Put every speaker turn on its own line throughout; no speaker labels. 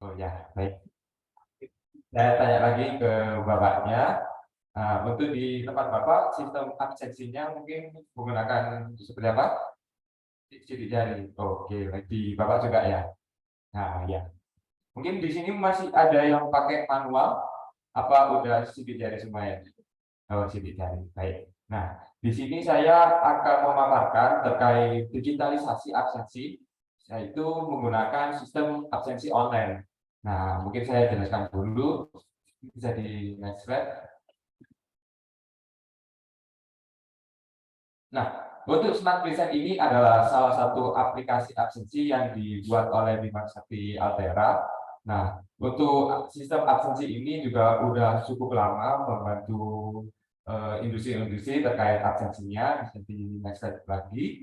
Oh ya, baik. Saya tanya lagi ke Bapaknya. Untuk di tempat Bapak, sistem absensinya mungkin menggunakan seperti apa? Sidik jari. Oke, baik. Di Bapak juga ya. Nah, ya. Mungkin di sini masih ada yang pakai manual, apa udah sidik jari semua ya? Oh, sidik jari. Baik. Nah, di sini saya akan memaparkan terkait digitalisasi absensi, yaitu menggunakan sistem absensi online. Nah, mungkin saya jelaskan dulu, bisa di next slide. Nah, untuk Smart Present ini adalah salah satu aplikasi absensi yang dibuat oleh Bima Sakti Altera. Nah, untuk sistem absensi ini juga udah cukup lama membantu industri-industri terkait absensinya. Bisa di next slide lagi.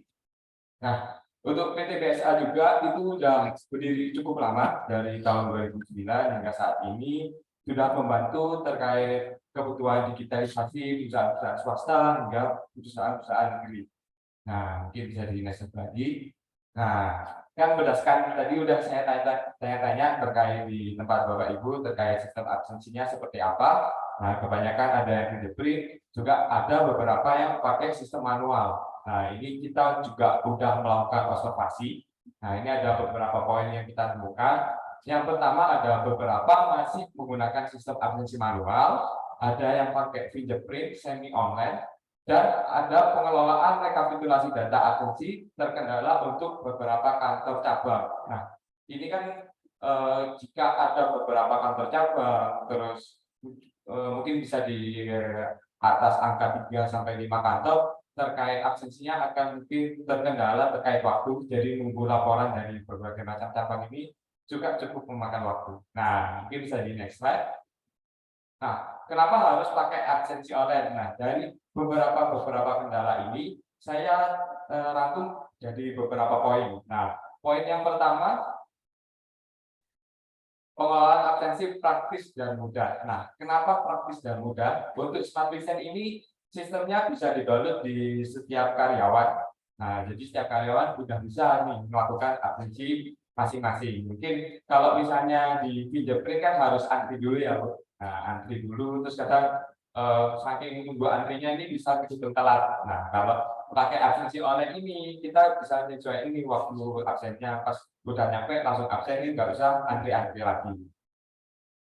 Nah, untuk PT BSA juga itu sudah berdiri cukup lama dari tahun 2009 hingga saat ini sudah membantu terkait kebutuhan digitalisasi perusahaan-perusahaan swasta hingga perusahaan-perusahaan negeri. Nah, mungkin bisa di next slide lagi. Nah, kan berdasarkan tadi udah saya tanya terkait di tempat Bapak Ibu terkait sistem absensinya seperti apa. Nah, kebanyakan ada yang fingerprint, juga ada beberapa yang pakai sistem manual. Nah, ini kita juga sudah melakukan observasi. Nah, ini ada beberapa poin yang kita temukan. Yang pertama ada beberapa masih menggunakan sistem absensi manual, ada yang pakai fingerprint semi online, dan ada pengelolaan rekapitulasi data absensi terkendala untuk beberapa kantor cabang. Nah, ini kan jika ada beberapa kantor cabang, terus mungkin bisa di atas angka 3 sampai 5 kantor, terkait absensinya akan mungkin terkendala terkait waktu, jadi nunggu laporan dari berbagai macam cabang ini juga cukup memakan waktu. Nah, mungkin bisa di next slide. Nah, kenapa harus pakai absensi online? Nah, dari beberapa kendala ini saya rangkum jadi beberapa poin. Nah, poin yang pertama, pengelolaan absensi praktis dan mudah. Nah, kenapa praktis dan mudah? Untuk Smart Present ini sistemnya bisa di-download di setiap karyawan. Nah, jadi setiap karyawan sudah bisa nih melakukan absensi masing-masing. Mungkin kalau misalnya di fingerprint kan harus antri dulu ya, Bu. Nah, antri dulu terus kadang saking nunggu antrinya ini bisa kehitung telat. Nah, kalau pakai absensi online ini kita bisa menyesuaikan ini waktu absennya pas udah nyampe langsung absen, ini nggak usah antri-antri lagi.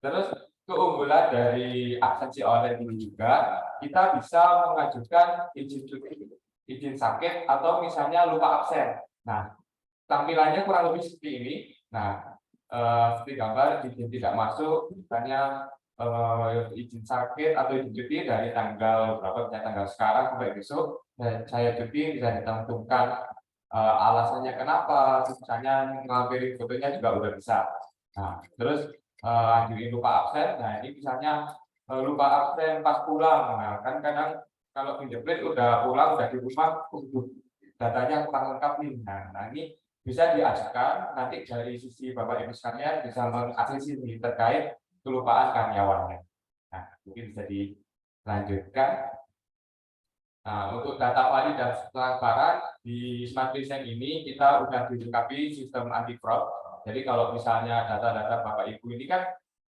Terus keunggulan dari absensi online ini juga kita bisa mengajukan izin cuti, izin sakit, atau misalnya lupa absen. Nah, tampilannya kurang lebih seperti ini. Nah, seperti gambar izin tidak masuk, misalnya izin sakit atau izin cuti dari tanggal berapa, misalnya tanggal sekarang sampai besok, dan saya cuti bisa ditentukan alasannya kenapa, misalnya ngambil fotonya juga udah bisa. Nah, terus ajuin lupa absen. Nah, ini misalnya lupa absen pas pulang. Nah, kan kadang kalau fingerprint udah pulang, udah di rumah, datanya kurang lengkap nih. Nah, ini bisa diajukan nanti dari sisi Bapak Ibu sekalian bisa mengaksesi terkait kelupaan karyawannya. Nah, mungkin bisa dilanjutkan. Nah, untuk data valid dan transparan di Smart Present ini kita sudah dilengkapi sistem anti fraud. Jadi kalau misalnya data-data Bapak Ibu ini kan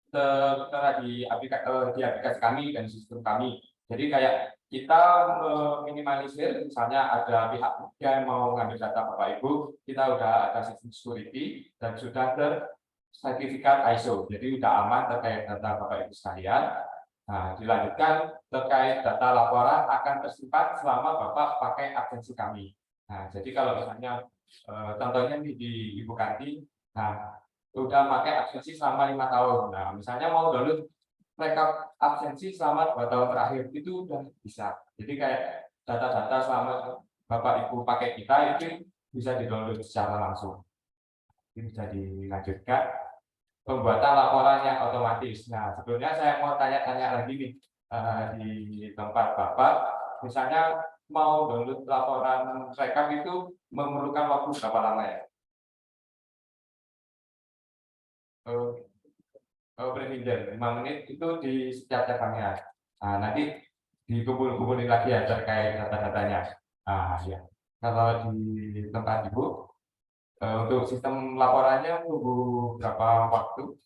tertera di aplikasi kami dan sistem kami. Jadi kayak kita meminimalisir misalnya ada pihak yang mau mengambil data Bapak Ibu, kita sudah ada sistem security dan sudah tersertifikat ISO. Jadi sudah aman terkait data Bapak Ibu sekalian. Nah, dilanjutkan terkait data laporan akan tersimpan selama Bapak pakai absensi kami. Nah, jadi kalau misalnya contohnya di Ibu Kanti, nah udah pakai absensi selama 5 tahun. Nah, misalnya mau download rekap absensi selama 2 tahun terakhir itu udah bisa. Jadi kayak data-data selama Bapak Ibu pakai kita itu bisa di-download secara langsung. Ini bisa dilanjutkan. Pembuatan laporan yang otomatis. Nah, sebelumnya saya mau tanya-tanya lagi nih di tempat Bapak, misalnya mau download laporan rekap itu memerlukan waktu berapa lama ya? Presiden 5 menit itu di setiap cabangnya. Nah, nanti dikumpulin lagi ya terkait data-datanya. Ah, ya. Kalau di tempat Ibu, Untuk sistem laporannya tunggu berapa waktu?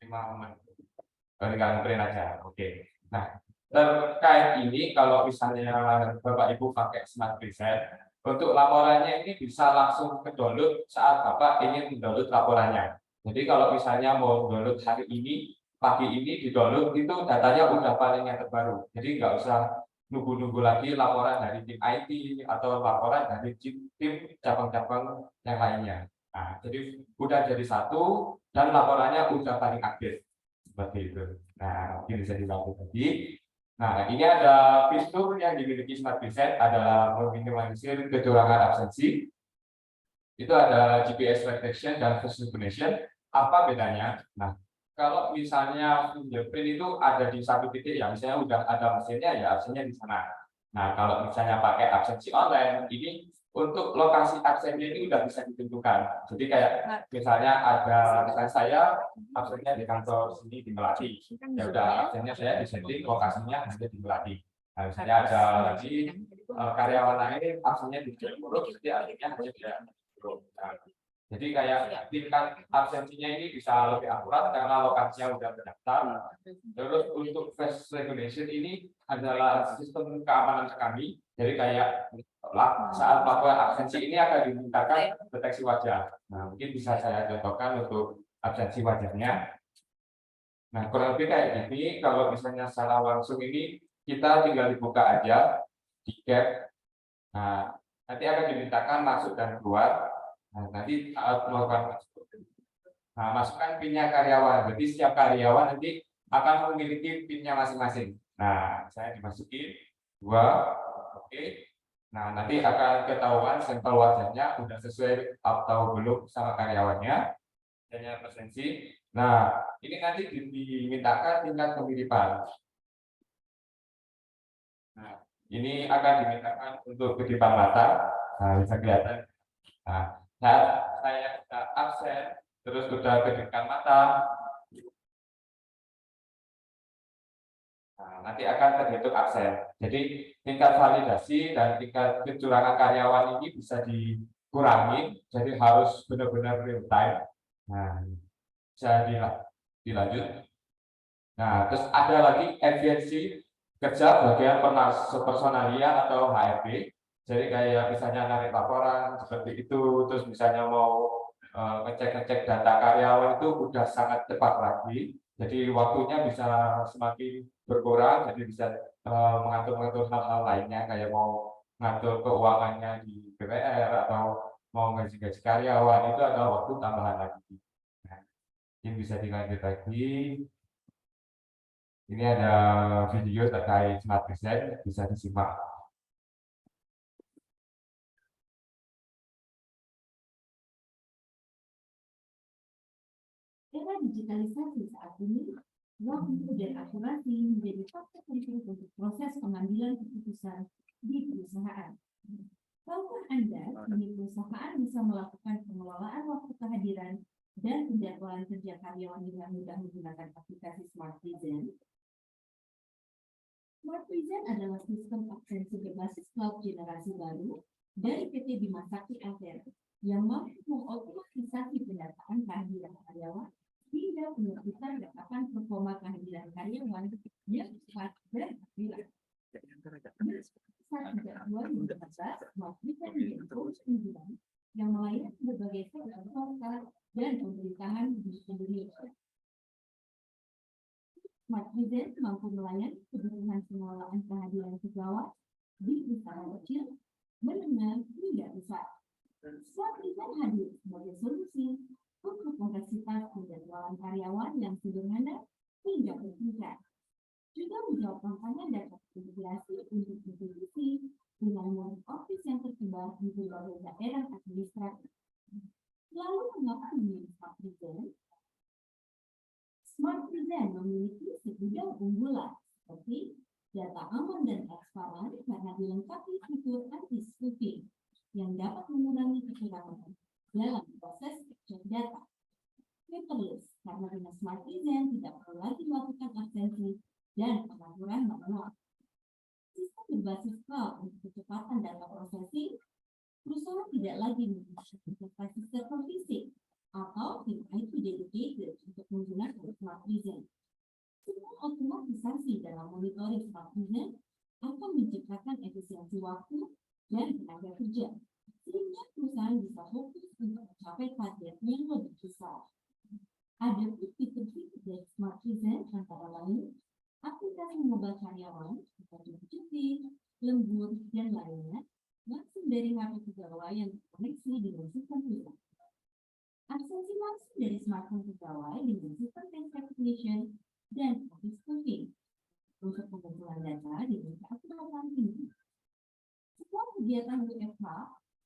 5 menit. Tinggal print aja. Oke. Nah, terkait ini kalau misalnya Bapak Ibu pakai Smart Present, untuk laporannya ini bisa langsung ke download saat Bapak ingin mendownload laporannya. Jadi kalau misalnya mau download hari ini, pagi ini di download itu datanya udah paling yang terbaru. Jadi nggak usah nunggu-nunggu lagi laporan dari tim IT atau laporan dari tim cabang-cabang yang lainnya. Nah, jadi udah jadi satu dan laporannya udah paling update seperti itu. Nah, mungkin bisa dibantu tadi. Nah, ini ada fitur yang dimiliki Smart Present adalah meminimalisir kecurangan absensi. Itu ada GPS detection dan face recognition. Apa bedanya? Nah, kalau misalnya fingerprint itu ada di satu titik ya, misalnya udah ada mesinnya ya absennya di sana. Nah, kalau misalnya pakai absensi online, ini untuk lokasi absennya ini udah bisa ditentukan. Jadi kayak misalnya ada rekan saya absennya di kantor sini di Melati, ya udah absennya saya di setting lokasinya hanya di Melati. Nah, misalnya ada lagi karyawan lain absennya di Jayapura, jadi absennya hanya di Jayapura. Nah, jadi kayak tingkat absensinya ini bisa lebih akurat karena lokasinya udah terdaftar. Terus untuk face recognition ini adalah sistem keamanan kami. Jadi kayak saat melakukan absensi ini akan dimintakan deteksi wajah. Nah, mungkin bisa saya contohkan untuk absensi wajahnya. Nah, kurang lebih kayak gini. Kalau misalnya secara langsung ini kita tinggal dibuka aja di cap. Nah, nanti akan dimintakan masuk dan keluar. Nah, nanti saat melakukan masuk. Nah, masukkan PIN-nya karyawan. Jadi setiap karyawan nanti akan memiliki PIN-nya masing-masing. Nah, saya dimasukin 2, oke. Nah, nanti akan ketahuan sampel wajahnya udah sesuai atau belum sama karyawannya, hanya presensi. Nah, ini nanti dimintakan tingkat kemiripan. Nah, ini akan dimintakan untuk kedipan mata. Nah, bisa kelihatan. Nah, saya sudah absen, terus sudah kedipan mata. Nah, nanti akan terhitung absen. Jadi tingkat validasi dan tingkat kecurangan karyawan ini bisa dikurangi. Jadi harus benar-benar real time. Nah, bisa dilanjut. Nah, terus ada lagi efisiensi kerja bagian personalia atau HRD. Jadi kayak misalnya narik laporan seperti itu, terus misalnya mau ngecek-ngecek data karyawan itu udah sangat cepat lagi. Jadi waktunya bisa semakin berkurang, jadi bisa mengatur-ngatur hal-hal lainnya kayak mau ngatur keuangannya di BPR atau mau gaji-gaji karyawan itu adalah waktu tambahan lagi. Nah, ini bisa dilanjut lagi. Ini ada video terkait Smart Present, bisa disimak.
Era digitalisasi saat ini, waktu dan akurasi menjadi faktor penting untuk proses pengambilan keputusan di perusahaan. Tahukah Anda, kini perusahaan bisa melakukan pengelolaan waktu kehadiran dan penjadwalan kerja karyawan dengan mudah menggunakan aplikasi Smart Present? Smart Present adalah sistem absensi berbasis cloud generasi baru dari PT Bima Sakti Akhir yang mampu mengoptimalisasi pendataan kehadiran karyawan hingga menentukan berdasarkan performa kehadiran karyawan yang cepat dan akurat. Saat sejak 2014, Smart Present menjadi tools penggunaan yang melayani berbagai sektor swasta dan pemerintahan di Indonesia. Smart Present mampu melayani kebutuhan pengelolaan kehadiran pegawai di perusahaan kecil, menengah hingga besar. Smart Present hadir sebagai solusi untuk kompleksitas penjadwalan karyawan yang sederhana hingga bertingkat. Juga menjawab tantangan dan integrasi untuk distribusi dengan model office yang tersebar di berbagai daerah administratif. Lalu mengapa memilih Smart Present? Smart Present memiliki segudang unggulan seperti data aman dan transparan karena dilengkapi fitur anti-spoofing yang dapat mengurangi kecurangan dalam proses cek data. Paperless karena dengan Smart Present tidak perlu lagi melakukan absensi dan pengaturan manual. Sistem berbasis cloud untuk kecepatan data processing perusahaan tidak lagi membutuhkan investasi server fisik atau tim IT dedicated untuk menggunakan smart vision. Semua otomatisasi dalam monitoring smart vision akan menciptakan efisiensi waktu dan tenaga kerja, sehingga perusahaan bisa fokus untuk mencapai target yang lebih besar. Ada fitur-fitur dari smart vision antara lain aplikasi mobile karyawan seperti cuti, lembur, dan lainnya langsung dari HP pegawai yang terkoneksi dengan sistem perusahaan. Absensi langsung dari smartphone pegawai dengan sistem task recognition dan office cooking untuk pengumpulan data dengan keakuratan tinggi. Semua kegiatan WFH,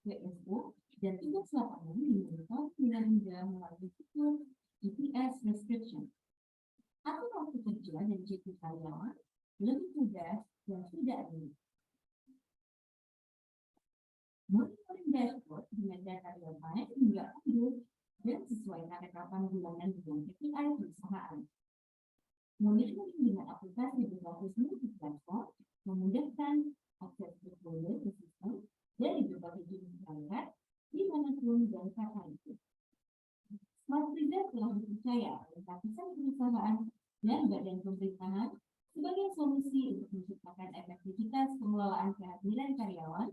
WFO, dan tugas lapangan dimonitor dengan mudah melalui fitur GPS restriction. Atur waktu kerja dan cuti karyawan lebih mudah dan tidak rumit. Monitoring dashboard dengan data real time hingga unduh dan sesuai ketetapan bulanan dengan KPI perusahaan. Monitoring dengan aplikasi berbasis multi-platform memudahkan akses portfolio ke sistem dari berbagai jenis perangkat dimanapun dan kapan itu. Smart Vision telah dipercaya oleh ratusan perusahaan dan badan pemerintahan sebagai solusi untuk menciptakan efektivitas pengelolaan kehadiran karyawan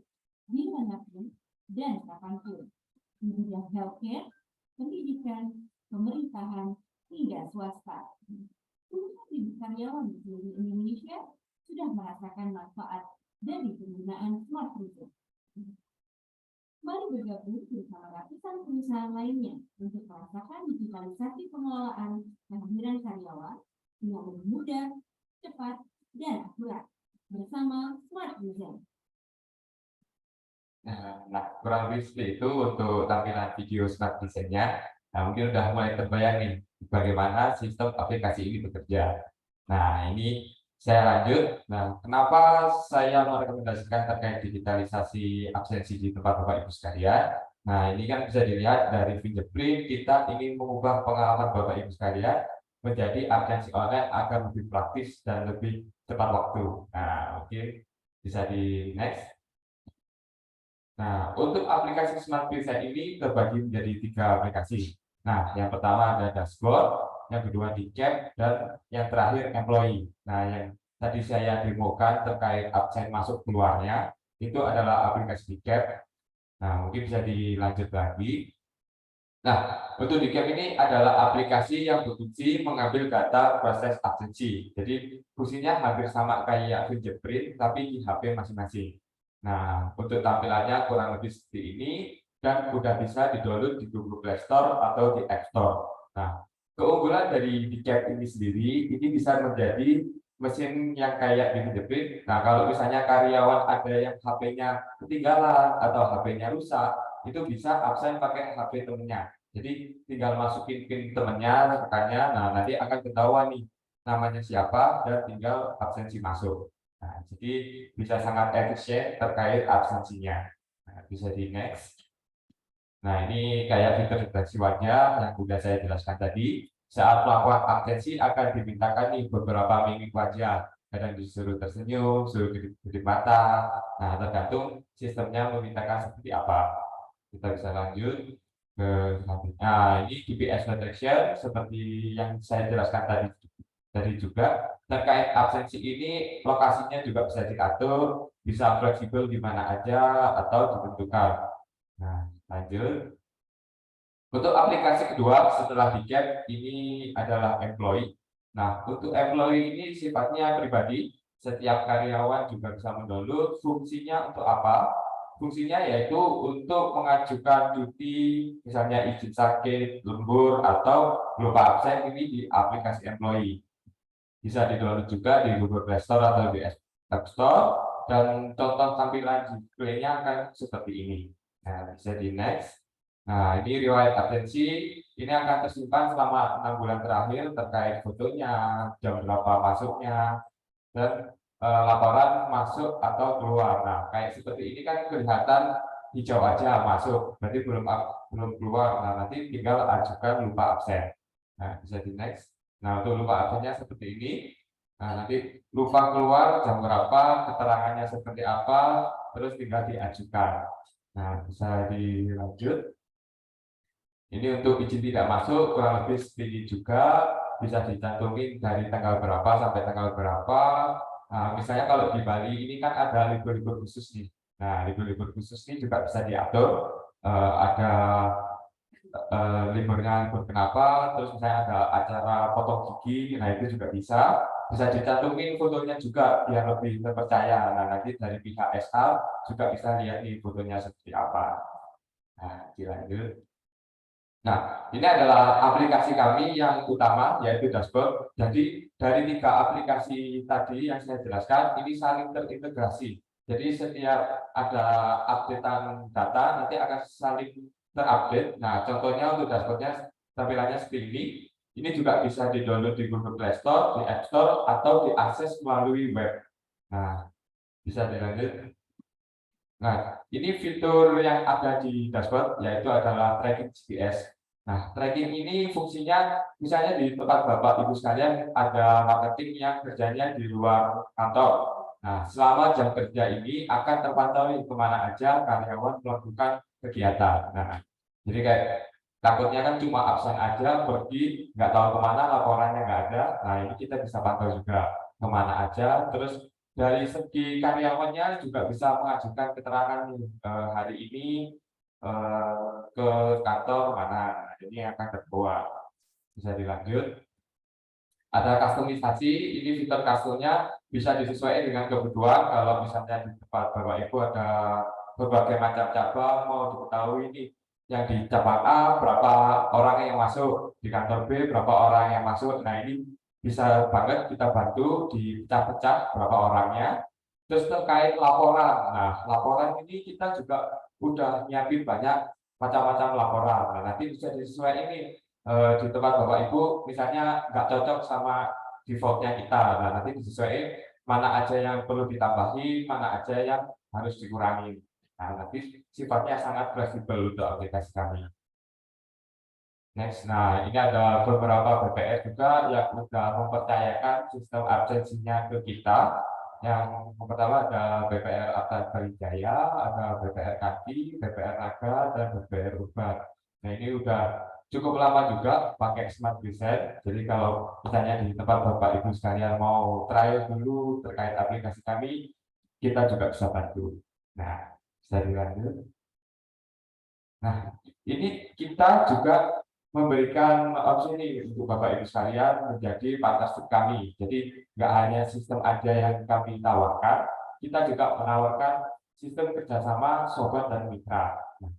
dimanapun dan kapanpun, di bidang healthcare, pendidikan, pemerintahan, hingga swasta. Puluhan ribu karyawan di seluruh Indonesia sudah merasakan manfaat dari penggunaan Smart Vision. Mari bergabung bersama ratusan perusahaan lainnya untuk merasakan digitalisasi pengelolaan kehadiran karyawan dengan lebih mudah, cepat, dan akurat bersama Smart Vision.
Nah, kurang lebih seperti itu untuk tampilan video Smart Vision-nya. Nah, mungkin udah mulai terbayang nih bagaimana sistem aplikasi ini bekerja. Nah, ini saya lanjut. Nah, kenapa saya merekomendasikan terkait digitalisasi absensi di tempat Bapak Ibu sekalian? Nah, ini kan bisa dilihat dari fingerprint, kita ingin mengubah pengalaman Bapak Ibu sekalian menjadi absensi online agar lebih praktis dan lebih tepat waktu. Nah, mungkin bisa di next. Nah, untuk aplikasi Smart Vision ini terbagi menjadi 3 aplikasi. Nah, yang pertama ada dashboard, yang kedua Dicap, dan yang terakhir employee. Nah, yang tadi saya demokan terkait absen masuk keluarnya, itu adalah aplikasi Dicap. Nah, mungkin bisa dilanjut lagi. Nah, untuk Dicap ini adalah aplikasi yang berfungsi mengambil data proses absensi. Jadi, fungsinya hampir sama kayak fingerprint, tapi di HP masing-masing. Nah, untuk tampilannya kurang lebih seperti ini dan sudah bisa di-download di Google Play Store atau di App Store. Nah, keunggulan dari Dicap ini sendiri, ini bisa menjadi mesin yang kayak di fingerprint. Nah, kalau misalnya karyawan ada yang HP-nya ketinggalan atau HP-nya rusak, itu bisa absen pakai HP temennya. Jadi tinggal masukin PIN temennya, rekannya, nah nanti akan ketahuan nih namanya siapa dan tinggal absensi masuk. Nah, jadi bisa sangat efisien terkait absensinya. Nah, bisa di next. Nah, ini kayak fitur deteksi wajah yang sudah saya jelaskan tadi. Saat melakukan absensi akan dimintakan nih beberapa mimik wajah. Kadang disuruh tersenyum, suruh kedip mata. Nah, tergantung sistemnya memintakan seperti apa. Kita bisa lanjut ke selanjutnya. Nah, ini GPS detection seperti yang saya jelaskan tadi juga. Terkait absensi ini, lokasinya juga bisa diatur, bisa fleksibel di mana aja atau ditentukan. Nah, lanjut. Untuk aplikasi kedua setelah Dicap ini adalah employee. Nah, untuk employee ini sifatnya pribadi. Setiap karyawan juga bisa mendownload. Fungsinya untuk apa? Fungsinya yaitu untuk mengajukan cuti, misalnya izin sakit, lembur, atau lupa absen ini di aplikasi employee. Bisa di-download juga di Google Play Store atau di App Store. Dan contoh tampilan displaynya akan seperti ini. Nah, bisa di next. Nah, ini riwayat absensi ini akan tersimpan selama 6 bulan terakhir terkait fotonya, jam berapa masuknya, dan laporan masuk atau keluar. Nah, kayak seperti ini kan kelihatan hijau aja masuk, berarti belum keluar. Nah, nanti tinggal ajukan lupa absen. Nah, bisa di next. Nah, untuk lupa absennya seperti ini. Nah, nanti lupa keluar jam berapa, keterangannya seperti apa, terus tinggal diajukan. Nah, bisa dilanjut. Ini untuk izin tidak masuk kurang lebih seperti juga, bisa dicantumin dari tanggal berapa sampai tanggal berapa. Nah, misalnya kalau di Bali ini kan ada libur-libur khusus nih. Nah, libur-libur khusus ini juga bisa diatur. Ada liburnya libur kenapa, terus misalnya ada acara potong gigi, nah itu juga bisa dicantumin fotonya juga biar lebih terpercaya. Nah, nanti dari pihak SH juga bisa lihat nih fotonya seperti apa. Nah, dilanjut. Nah, ini adalah aplikasi kami yang utama, yaitu dashboard. Jadi, dari 3 aplikasi tadi yang saya jelaskan, ini saling terintegrasi. Jadi, setiap ada updatean data, nanti akan saling terupdate. Nah, contohnya untuk dashboardnya, tampilannya seperti ini. Ini juga bisa di-download di Google Play Store, di App Store, atau diakses melalui web. Nah, bisa dilanjut. Nah, ini fitur yang ada di dashboard, yaitu adalah tracking GPS. Nah, tracking ini fungsinya, misalnya di tempat Bapak Ibu sekalian ada marketing yang kerjanya di luar kantor. Nah, selama jam kerja ini akan terpantau kemana aja karyawan melakukan kegiatan. Nah, jadi kayak takutnya kan cuma absen aja, pergi, nggak tahu kemana, laporannya nggak ada. Nah, ini kita bisa pantau juga kemana aja. Terus dari segi karyawannya juga bisa mengajukan keterangan hari ini ke kantor mana. Nah, ini akan terbawa. Bisa dilanjut. Ada kustomisasi, ini fitur customnya bisa disesuaikan dengan kebutuhan. Kalau misalnya di tempat Bapak Ibu ada berbagai macam cabang, mau diketahui ini yang di cabang A berapa orang yang masuk, di kantor B berapa orang yang masuk. Nah, ini bisa banget kita bantu dipecah-pecah berapa orangnya. Terus terkait laporan, nah laporan ini kita juga udah nyiapin banyak macam-macam laporan. Nah, nanti bisa disesuaikan ini di tempat Bapak Ibu, misalnya nggak cocok sama defaultnya kita. Nah, nanti disesuaikan mana aja yang perlu ditambahin, mana aja yang harus dikurangi. Nah, nanti sifatnya sangat fleksibel untuk aplikasi kami. Next, nah ini ada beberapa BPR juga yang sudah mempercayakan sistem absensinya ke kita. Yang pertama ada BPR Atta Jaya, ada BPR Kaki, BPR Naga, dan BPR Ubat. Nah, ini udah cukup lama juga pakai Smart Design. Jadi kalau misalnya di tempat Bapak Ibu sekalian mau trial dulu terkait aplikasi kami, kita juga bisa bantu. Nah, bisa dilanjut. Nah, ini kita juga memberikan opsi ini untuk Bapak Ibu sekalian menjadi partnership kami. Jadi nggak hanya sistem aja yang kami tawarkan, kita juga menawarkan sistem kerjasama sobat dan mitra. Nah,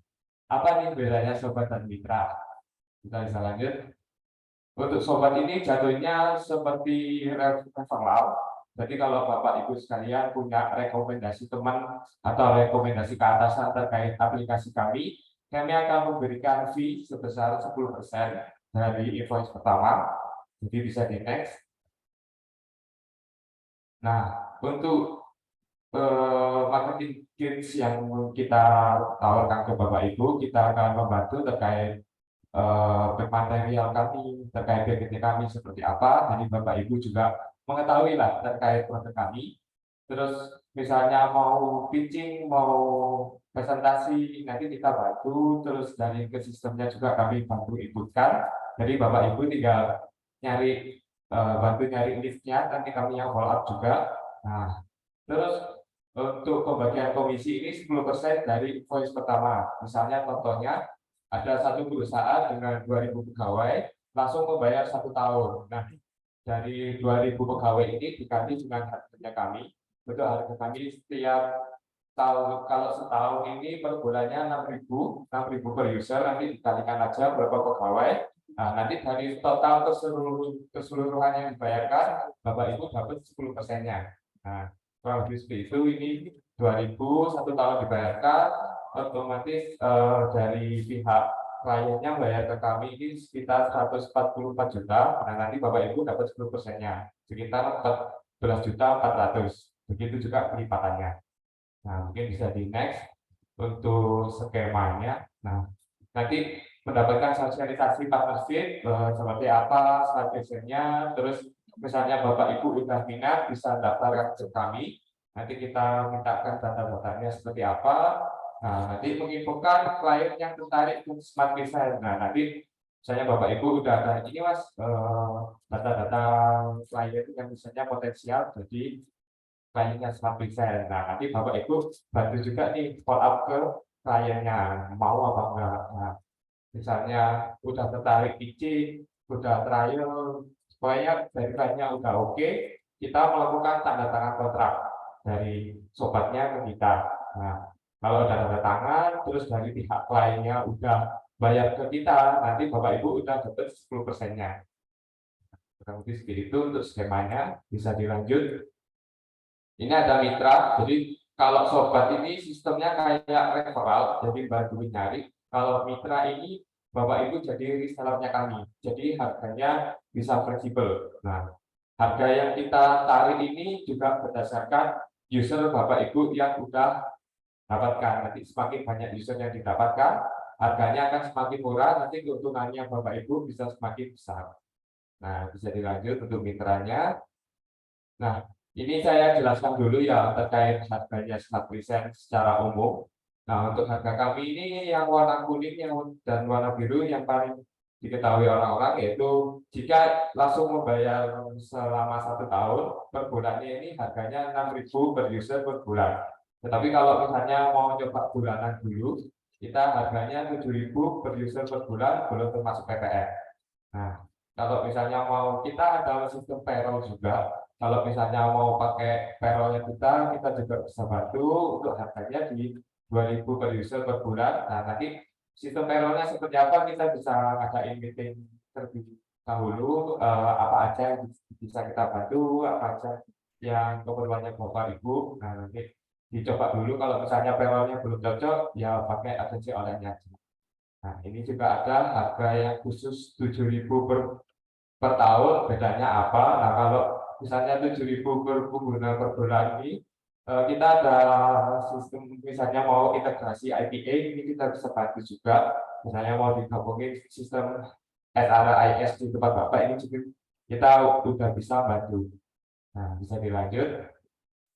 apa nih bedanya sobat dan mitra? Kita bisa lanjut. Untuk sobat ini jatuhnya seperti referral. Jadi kalau Bapak Ibu sekalian punya rekomendasi teman atau rekomendasi ke atasan terkait aplikasi kami akan memberikan fee sebesar 10% dari invoice pertama. Jadi bisa di next. Nah, untuk marketing kits yang kita tawarkan ke Bapak Ibu, kita akan membantu terkait material kami, terkait PPT kami seperti apa. Jadi Bapak Ibu juga mengetahui lah terkait produk kami. Terus misalnya mau pitching, mau presentasi, nanti kita bantu. Terus dari ke sistemnya juga kami bantu inputkan. Jadi Bapak Ibu tinggal nyari bantu nyari listnya, nanti kami yang follow up juga. Nah, terus untuk pembagian komisi ini 10% dari invoice pertama. Misalnya contohnya ada satu perusahaan dengan 2.000 pegawai langsung membayar 1 tahun. Nah, dari 2.000 pegawai ini dikali dengan harganya kami. Untuk harga kami setiap tahun, kalau setahun ini per bulannya 6.000 per user, nanti dikalikan aja berapa pegawai. Nah, nanti dari total keseluruhan yang dibayarkan, Bapak Ibu dapat 10%-nya. Nah, kurang lebih seperti itu. Ini 2.000 1 tahun dibayarkan, otomatis dari pihak kliennya bayar ke kami ini sekitar 144 juta. Nah, nanti Bapak Ibu dapat 10%-nya, sekitar 14.400.000. Begitu juga pelipatannya. Nah, mungkin bisa di next untuk skemanya. Nah, nanti mendapatkan sosialisasi partnership seperti apa strateginya, terus misalnya Bapak Ibu udah minat bisa daftar ke kami, nanti kita mintakan data-datanya seperti apa. Nah, nanti menginfokan klien yang tertarik untuk Smart Design. Nah, nanti misalnya Bapak Ibu udah ada ini Mas, data-data klien yang misalnya potensial jadi kliennya Smart Design. Nah, nanti Bapak Ibu bantu juga nih follow up ke kliennya mau apa enggak. Nah, misalnya udah tertarik pitching, udah trial, supaya dari kliennya udah oke, kita melakukan tanda tangan kontrak dari sobatnya ke kita. Nah, kalau udah tanda tangan, terus dari pihak kliennya udah bayar ke kita, nanti Bapak Ibu udah dapat 10%-nya. Kurang lebih seperti itu untuk skemanya, bisa dilanjut. Ini ada mitra, jadi kalau sobat ini sistemnya kayak referral, jadi bantu nyari. Kalau mitra ini Bapak Ibu jadi resellernya kami, jadi harganya bisa fleksibel. Nah, harga yang kita tarik ini juga berdasarkan user Bapak Ibu yang udah dapatkan. Nanti semakin banyak user yang didapatkan, harganya akan semakin murah, nanti keuntungannya Bapak Ibu bisa semakin besar. Nah, bisa dilanjut untuk mitranya. Nah, ini saya jelaskan dulu ya terkait harganya Smart Present secara umum. Nah, untuk harga kami ini yang warna kuning dan warna biru yang paling diketahui orang-orang yaitu jika langsung membayar selama 1 tahun per bulannya ini harganya 6.000 per user per bulan. Tetapi kalau misalnya mau coba bulanan dulu, kita harganya 7.000 per user per bulan belum termasuk PPN. Nah, kalau misalnya mau kita ada sistem payroll juga. Kalau misalnya mau pakai payrollnya kita juga bisa bantu untuk harganya di 2.000 per user per bulan. Nah, nanti sistem payrollnya seperti apa kita bisa ngadain meeting terlebih dahulu, apa aja yang bisa kita bantu, apa aja yang keperluannya Bapak Ibu. Nah, nanti dicoba dulu kalau misalnya payrollnya belum cocok, ya pakai agensi online aja. Nah, ini juga ada harga yang khusus 7.000 per tahun, bedanya apa? Nah, kalau misalnya 7.000 per pengguna per bulan ini, kita ada sistem misalnya mau integrasi IPA, ini kita bisa bantu juga. Misalnya mau digabungin sistem SRIS di tempat Bapak, ini juga kita udah bisa bantu. Nah, bisa dilanjut.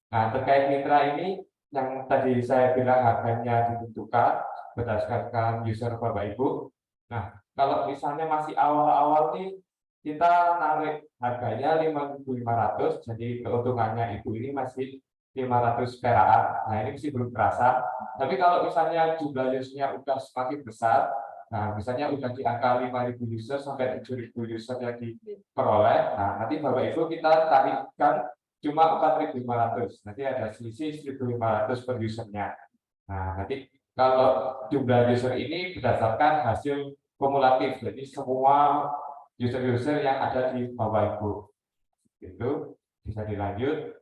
Nah, terkait mitra ini, yang tadi saya bilang harganya ditentukan berdasarkan user Bapak Ibu. Nah, kalau misalnya masih awal-awal nih, kita narik harganya 5.500, jadi keuntungannya Ibu ini masih 500 perak. Nah, ini masih belum terasa. Tapi kalau misalnya jumlah usernya udah semakin besar, nah misalnya udah di angka 5.000 user sampai 7.000 user yang diperoleh, nah nanti Bapak Ibu kita tarikkan cuma 4.500, nanti ada selisih 1.500 per usernya. Nah, nanti kalau jumlah user ini berdasarkan hasil kumulatif, jadi semua user-user yang ada di Bapak Ibu. Itu bisa dilanjut.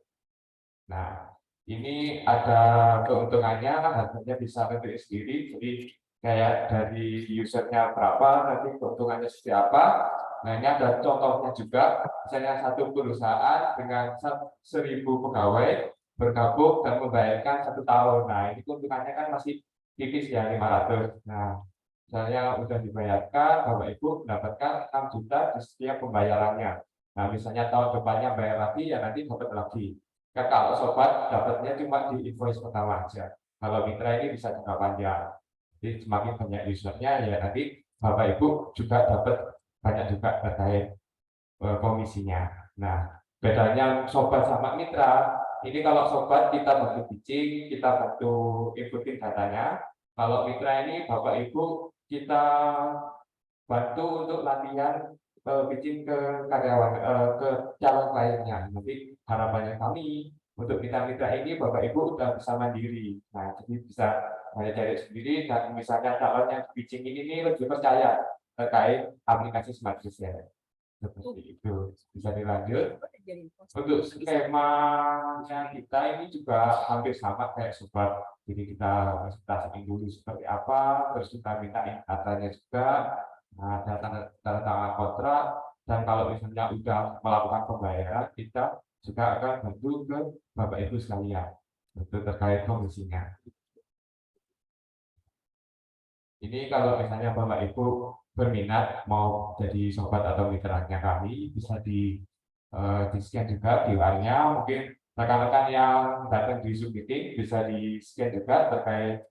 Nah, ini ada keuntungannya, harganya bisa lebih sendiri, jadi kayak dari usernya berapa, nanti keuntungannya seperti apa. Nah, ini ada contohnya juga, misalnya satu perusahaan dengan 1.000 pegawai bergabung dan membayarkan 1 tahun. Nah, ini keuntungannya kan masih tipis ya, 500. Nah, misalnya udah dibayarkan, Bapak Ibu mendapatkan 6 juta di setiap pembayarannya. Nah, misalnya tahun depannya bayar lagi, ya nanti dapat lagi. Kan kalau sobat dapatnya cuma di invoice pertama aja. Kalau mitra ini bisa jangka panjang. Jadi semakin banyak usernya, ya nanti Bapak Ibu juga dapat banyak juga terkait komisinya. Nah, bedanya sobat sama mitra, ini kalau sobat kita bantu pitching, kita bantu inputin datanya. Kalau mitra ini Bapak Ibu kita bantu untuk latihan pitching ke karyawan, ke calon kliennya. Nanti harapannya kami untuk mitra-mitra ini Bapak Ibu udah bisa mandiri. Nah, jadi bisa cari sendiri dan misalnya calon yang pitching ini lebih percaya terkait aplikasi Smart Design. Seperti itu. Bisa dilanjut. Untuk skemanya kita ini juga hampir sama kayak sobat. Jadi kita presentasikan dulu seperti apa, terus kita minta datanya juga, nah, tanda tangan kontrak, dan kalau misalnya udah melakukan pembayaran, kita juga akan bantu ke Bapak Ibu sekalian untuk terkait komisinya. Ini kalau misalnya Bapak Ibu berminat mau jadi sobat atau mitranya kami, bisa di scan juga QR-nya. Mungkin rekan-rekan yang datang di Zoom meeting bisa di scan juga terkait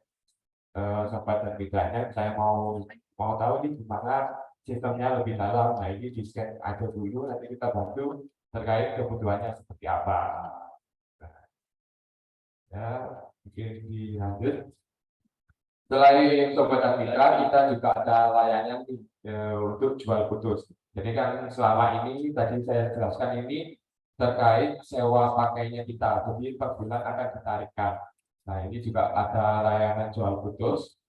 sobat dan mitranya, saya mau tahu nih gimana sistemnya lebih dalam. Nah, ini di scan aja dulu, nanti kita bantu terkait kebutuhannya seperti apa. Ya, mungkin dilanjut. Selain sobat dan mitra, kita juga ada layanan untuk jual putus. Jadi kan selama ini tadi saya jelaskan ini terkait sewa pakainya kita, jadi per bulan akan ditarikan. Nah, ini juga ada layanan jual putus.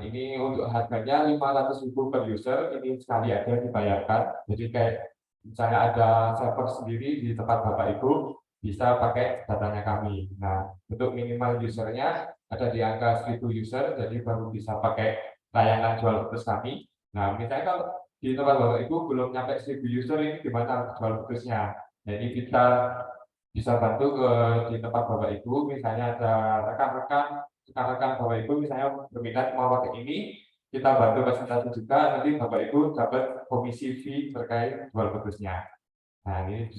Ini untuk harganya 500.000 per user, ini sekali aja dibayarkan. Jadi kayak misalnya ada server sendiri di tempat Bapak Ibu, bisa pakai datanya kami. Nah, untuk minimal usernya ada di angka 1.000 user, jadi baru bisa pakai layanan jual putus kami. Nah, misalnya kalau di tempat Bapak Ibu belum nyampe 1.000 user, ini gimana jual putusnya? Jadi kita bisa bantu di tempat Bapak Ibu, misalnya ada rekan-rekan Bapak Ibu misalnya berminat mau pakai ini, kita bantu presentasi juga, nanti Bapak Ibu dapat komisi fee terkait jual putusnya. Nah, ini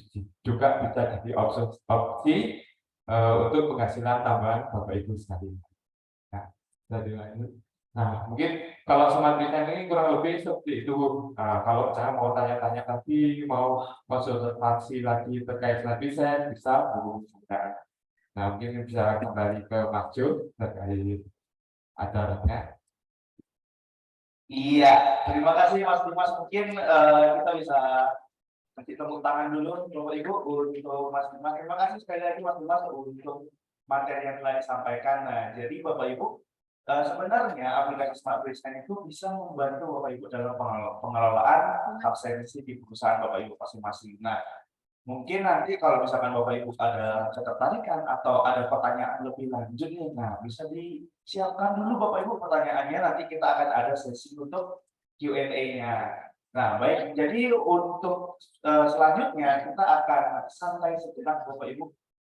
juga bisa jadi opsi untuk penghasilan tambahan Bapak Ibu sekalian. Nah, jadi lanjut. Nah, mungkin kalau smart design ini kurang lebih seperti itu. Nah, kalau saya mau tanya-tanya lagi, mau konsultasi lagi terkait smart design, bisa hubungi saya. Nah, mungkin bisa kembali ke Mas Jo terkait acaranya.
Iya, terima kasih Mas Dimas. Mungkin kita bisa kasih tepuk tangan dulu Bapak Ibu untuk Mas Dimas. Terima kasih sekali lagi Mas Dimas untuk materi yang telah disampaikan. Nah, jadi Bapak Ibu sebenarnya aplikasi Smart Design itu bisa membantu Bapak Ibu dalam pengelolaan absensi di perusahaan Bapak Ibu masing-masing. Nah, mungkin nanti kalau misalkan Bapak Ibu ada ketertarikan atau ada pertanyaan lebih lanjut nih, nah bisa disiapkan dulu Bapak Ibu pertanyaannya, nanti kita akan ada sesi untuk Q&A-nya. Nah, baik, jadi untuk selanjutnya kita akan santai sejenak Bapak Ibu.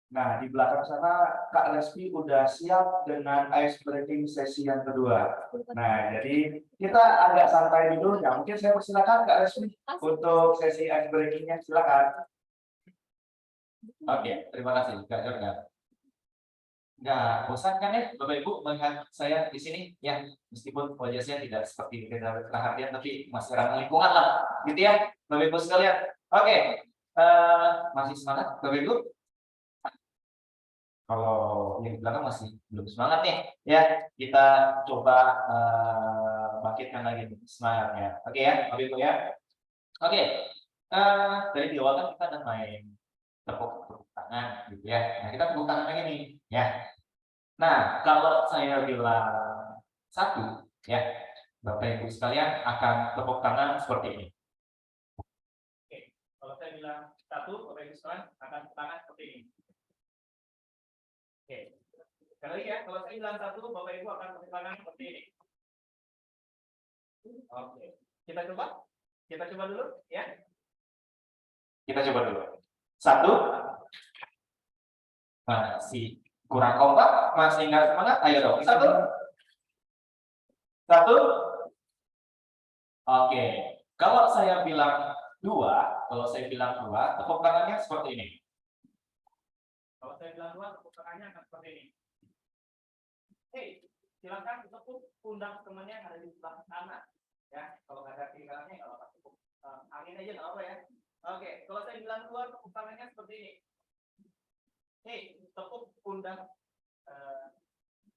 Nah, di belakang sana Kak Respi udah siap dengan ice breaking sesi yang kedua. Nah, jadi kita agak santai dulu ya. Mungkin saya persilakan Kak Respi untuk sesi ice breaking-nya, silakan.
Oke, terima kasih Kak Jordan.
Nggak bosan kan ya Bapak Ibu melihat saya di sini ya, meskipun wajah saya tidak seperti tidak perhatian tapi masih ramah lingkungan lah gitu ya Bapak Ibu sekalian. Oke, masih semangat Bapak Ibu? Kalau yang di belakang masih belum semangat nih ya, kita coba bangkitkan lagi semangatnya. Oke ya Bapak Ibu ya. Oke, dari di awal kan kita ada main tepuk tangan gitu ya. Nah, kita tepuk tangan lagi nih ya. Nah, kalau saya bilang satu, ya, Bapak Ibu sekalian akan tepuk tangan seperti ini. Oke, kalau saya bilang satu, Bapak Ibu sekalian akan tepuk tangan seperti ini. Oke, sekali lagi ya, kalau saya bilang satu, Bapak Ibu akan tepuk tangan seperti ini. Oke, kita coba dulu, ya. Kita coba dulu. Satu, masih kurang kompak, masih nggak semangat, ayo dong. Satu. Oke. Kalau saya bilang dua, tepuk tangannya seperti ini. Kalau saya bilang dua, tepuk tangannya akan seperti ini. Hei, silakan tepuk pundak temannya yang ada di sebelah kanan. Ya, kalau nggak ada kiri kanannya, nggak apa-apa. Tepuk angin aja nggak apa ya. Oke, kalau saya bilang dua, tepuk tangannya seperti ini. Hei, tepuk pundak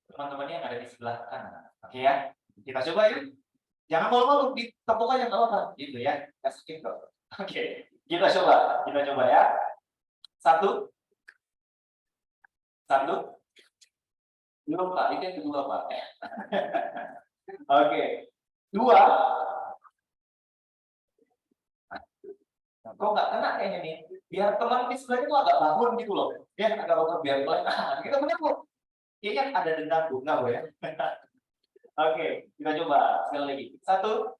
teman-temannya yang ada di sebelah kanan. Oke ya, kita coba yuk. Jangan malu-malu, ditepuk aja nggak apa-apa, gitu ya. Nggak sakit kok. Oke, kita coba ya. Satu. Belum Pak, itu yang kedua Pak. Oke, dua. Kok nggak kena kayaknya nih? Biar teman di sebelahnya tuh agak bangun gitu loh. Ya, agak bangun biar mulai. Kita punya kok. Kayaknya ada dendam bunga ya. Oke, kita coba sekali lagi. Satu,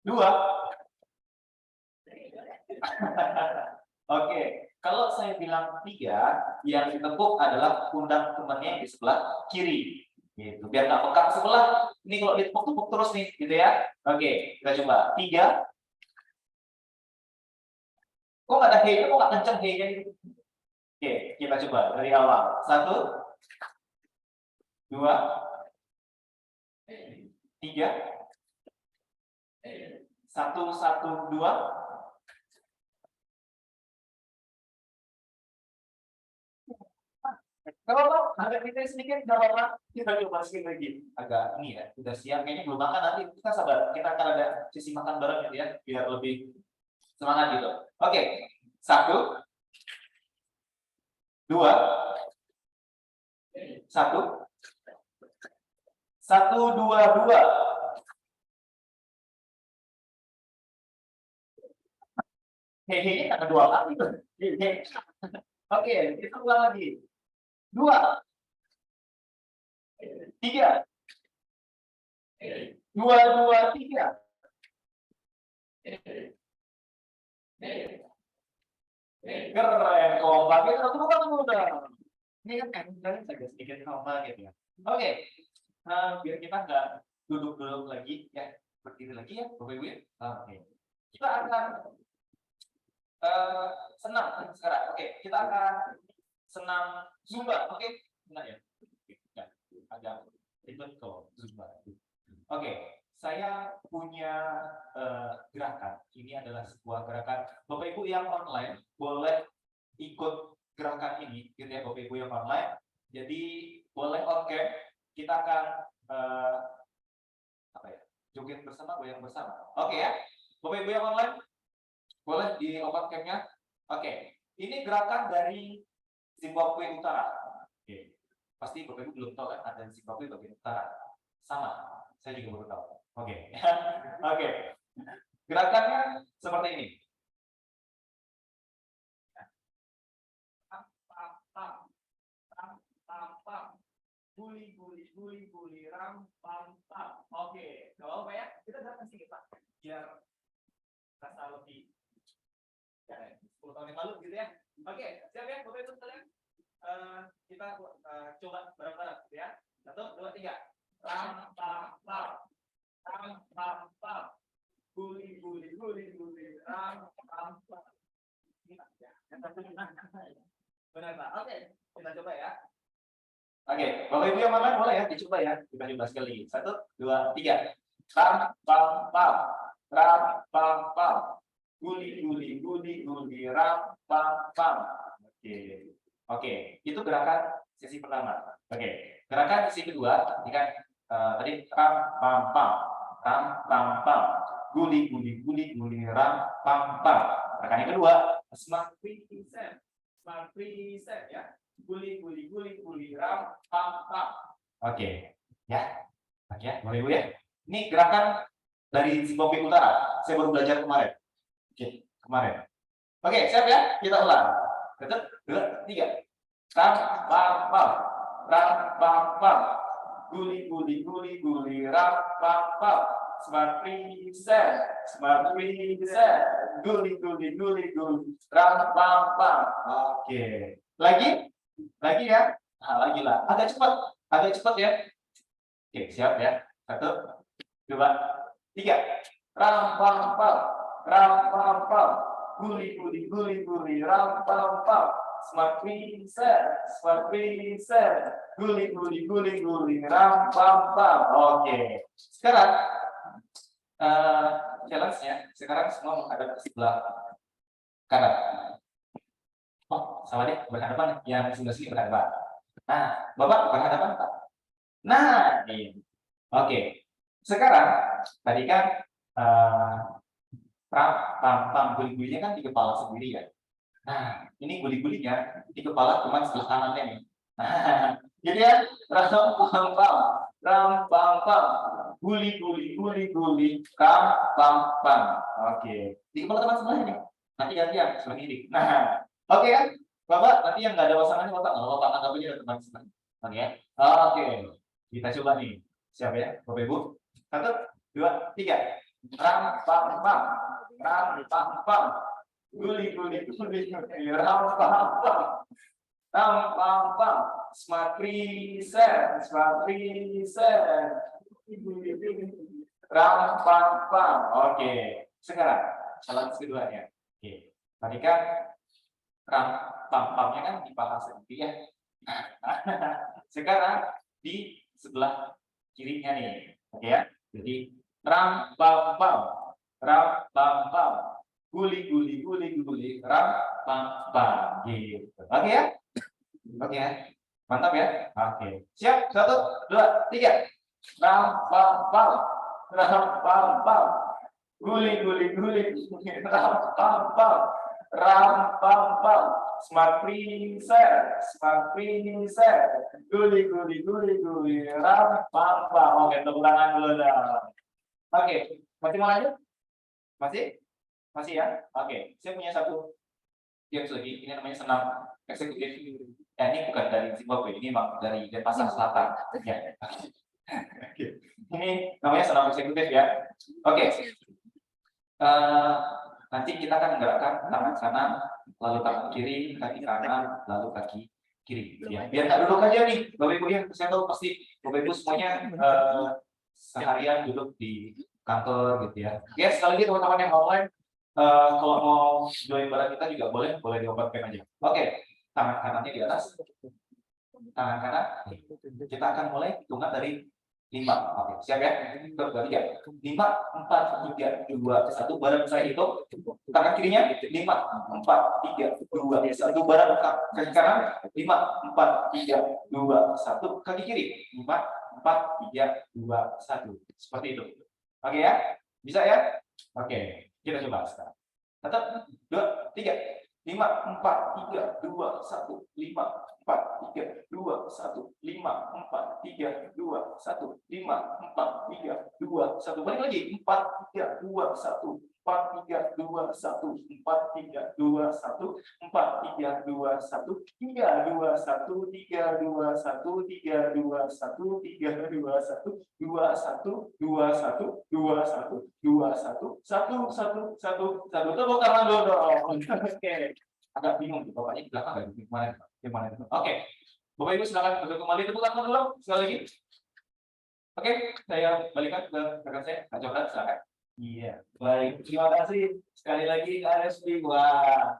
dua. Oke, kalau saya bilang tiga, yang ditepuk adalah pundak temannya di sebelah kiri. Gitu, biar nggak pekat sebelah. Ini kalau ditepuk-tepuk terus nih, gitu ya. Oke, kita coba. Tiga. Kok nggak ada hey-nya, kok nggak kenceng hey-nya gitu? Oke, kita coba dari awal. Satu, 2, 3, 1, 1, 2. Gak apa-apa, agak minta sedikit, gak apa-apa. Kita coba sekali lagi. Agak ini ya, udah siang, kayaknya belum makan, nanti kita sabar. Kita akan ada sesi makan bareng gitu ya, biar lebih semangat gitu. Oke, 1, 2, 1, 1, 2, 2. Hehehe, kata 2 kali tuh. Oke, kita ulang lagi. 2, 3, 2, 2, 3. Keren, kompak. Kita tunggu udah. Ini kan agak sedikit kompak gitu ya. Oke, biar kita nggak duduk-duduk lagi ya, berdiri lagi ya, Bapak Ibu ya. Oke, kita akan senam sekarang. Oke, kita akan senam Zumba. Oke, benar ya? Ya, agak ribet kalau Zumba. Oke, saya punya gerakan. Ini adalah sebuah gerakan. Bapak Ibu yang online boleh ikut gerakan ini, gitu ya, Bapak Ibu yang online. Jadi boleh oke, kita akan joget bersama, goyang bersama. Oke ya, Bapak Ibu yang online boleh di open cam-nya. Oke, ini gerakan dari Zimbabwe Utara. Oke, pasti Bapak Ibu belum tahu kan ada Zimbabwe bagian utara. Sama, saya juga baru tahu. Oke, oke. Gerakannya seperti ini. Guli, ram, pam, pam. Oke, kalau apa ya? Kita gerakan sedikit Pak, biar rasa lebih 10 tahun yang lalu gitu ya. Oke, siap ya Bapak Ibu sekalian? Kita coba bareng-bareng gitu ya. 1, 2, 3. Ram, pam, pam. Ram, pam, pam. Guli, ram, pam, pam. Benar Pak. Oke, kita coba ya. Oke, Bapak Ibu yang mana boleh ya dicoba ya. Kita coba sekali. 1, 2, 3. Ram, pam, pam. Ram, pam, pam. Guli, ram, pam, pam. Oke, itu gerakan sesi pertama. Oke, gerakan sesi kedua, ini kan tadi ram, pam, pam. Ram, pam, pam. Guli, ram, pam, pam. Gerakan yang kedua, smart reset ya. Guli, ram, pam, pam. Oke, ya. Oke, boleh Bu ya. Ini gerakan dari Zimbabwe Utara. Saya baru belajar kemarin. Oke, kemarin. Oke, siap ya? Kita ulang. 1, 2, 3. Ram, pam, pam. Ram, pam, pam. Guli, ram, pam, pam. Smart reset. Guli, ram, pam, pam. Oke. Lagi ya. Nah, lagi lah. Agak cepat ya. Oke, siap ya. 1, 2, 3. Ram, pam, pam. Ram, pam, pam. Guli, ram, pam, pam. Smart reset. Guli, ram, pam, pam. Oke. Sekarang challenge-nya sekarang semua menghadap ke sebelah kanan. Oh, sama deh, berhadapan yang sebelah sini berhadapan. Nah, Bapak berhadapan Pak. Nah, ini. Oke. Sekarang tadi kan pam, guli-gulinya kan di kepala sendiri ya. Nah, ini guli-gulinya di kepala teman sebelah kanannya nih. Nah, jadi ya, ram, pam, pam. Guli, ram, pam, pam. Oke. Di kepala teman sebelahnya nih. Nanti gantian sebelah kiri. Nah, oke kan? Bapak, nanti yang nggak ada pasangannya, Bapak anggap aja teman sebelah. Oke ya? Oke. Kita coba nih. Siap ya, Bapak Ibu? 1, 2, 3. Ram, pam, pam. Ram, pam, pam. Guli, ram, pam, pam. Ram, pam, pam. Smart reset. Ram, pam, pam. Oke. Sekarang, challenge keduanya. Oke. Tadi kan ram, pam, pamnya kan di paha sendiri ya. Sekarang di sebelah kirinya nih. Oke ya. Jadi ram pam pam, ram pam pam, guli guli guli guli, ram pam pam. Gitu. Oke ya? Oke ya. Mantap ya? Oke. Siap? 1, 2, 3. Ram pam pam, ram pam pam, guli guli guli, ram pam pam, ram pam pam. Smart princess, guli guli guli guli, ram pam pam. Oke, tepuk tangan dulu dah. Oke, masih mau lanjut? Masih ya? Oke, saya punya satu games lagi. Ini namanya senam eksekutif. Ini bukan dari Zimbabwe, ini memang dari Denpasar Selatan. Ya. Oke. Ini namanya senam eksekutif ya. Oke. Nanti kita akan menggerakkan tangan kanan, lalu tangan kiri, kaki kanan, lalu kaki kiri. Ya. Biar nggak duduk aja nih, Bapak Ibu ya. Saya tahu pasti Bapak Ibu semuanya seharian duduk di kantor gitu ya. Oke, sekali lagi teman-teman yang online, kalau mau join bareng kita juga boleh diobatkan aja. Oke, tangan kanannya di atas, tangan kanan. Kita akan mulai hitungan dari 5. Oke, siap ya? 3. 5, 4, 3, 2, 1. Bareng saya hitung. Tangan kirinya 5, 4, 3, 2, 1. Bareng kaki kanan 5, 4, 3, 2, 1. Kaki kiri 5, 4, 3, 2, 1. Seperti itu. Oke ya? Bisa ya? Oke, kita coba sekarang. 1, 2, 3. 5, 4, 3, 2, 1. 5, 4, 3, 2, 1. 5, 4, 3, 2, 1. 5, 4, 3, 2, 1. Balik lagi. 4, 3, 2, 1. 4, 3, 2, 1. 4, 3, 2, 1. 4, 3, 2, 1. 3, 2, 1. 3, 2, 1. 3, 2, 1. 3, 2, 1. 2, 1. 2, 1. 2, 1. 2, 1. 1, 1, 1, 1. Tepuk tangan dulu dong. Oke. Agak bingung tuh, bapaknya di belakang nggak gimana. Oke. Bapak Ibu silakan duduk kembali, tepuk tangan dulu sekali lagi. Oke, saya balikan ke rekan saya, Kak Jordan, silakan. Iya, baik. Terima kasih sekali lagi Kak Respi. Wah,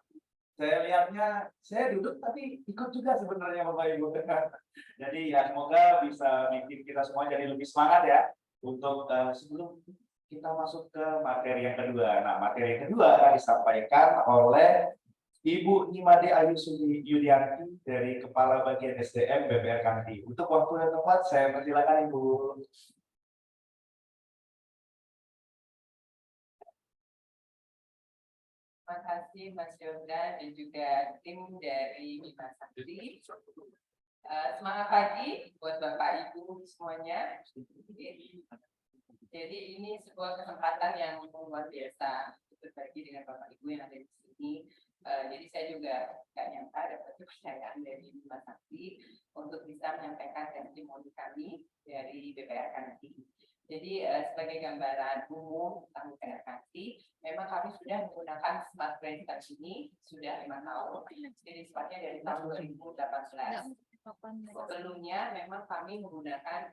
saya lihatnya saya duduk tapi ikut juga sebenarnya Bapak Ibu. Jadi ya semoga bisa bikin kita semua jadi lebih semangat ya untuk sebelum kita masuk ke materi yang kedua. Nah, materi yang kedua akan disampaikan oleh Ibu Nimade Ayu Yudianti dari Kepala Bagian SDM BPR Kanti. Untuk waktu dan tempat saya persilakan Ibu.
Terima kasih Mas Yordan dan juga tim dari Bima Sakti. Semangat pagi buat Bapak Ibu semuanya. Jadi ini sebuah kesempatan yang luar biasa berbagi dengan Bapak Ibu yang ada di sini. Jadi saya juga nggak nyangka dapat kepercayaan dari Bima Sakti untuk bisa menyampaikan testimoni kami dari BPR Kanti. Jadi sebagai gambaran umum tentang BPR Kanti, memang kami sudah menggunakan smart brand ini sudah 5 tahun. Jadi sifatnya dari tahun 2018. Sebelumnya memang kami menggunakan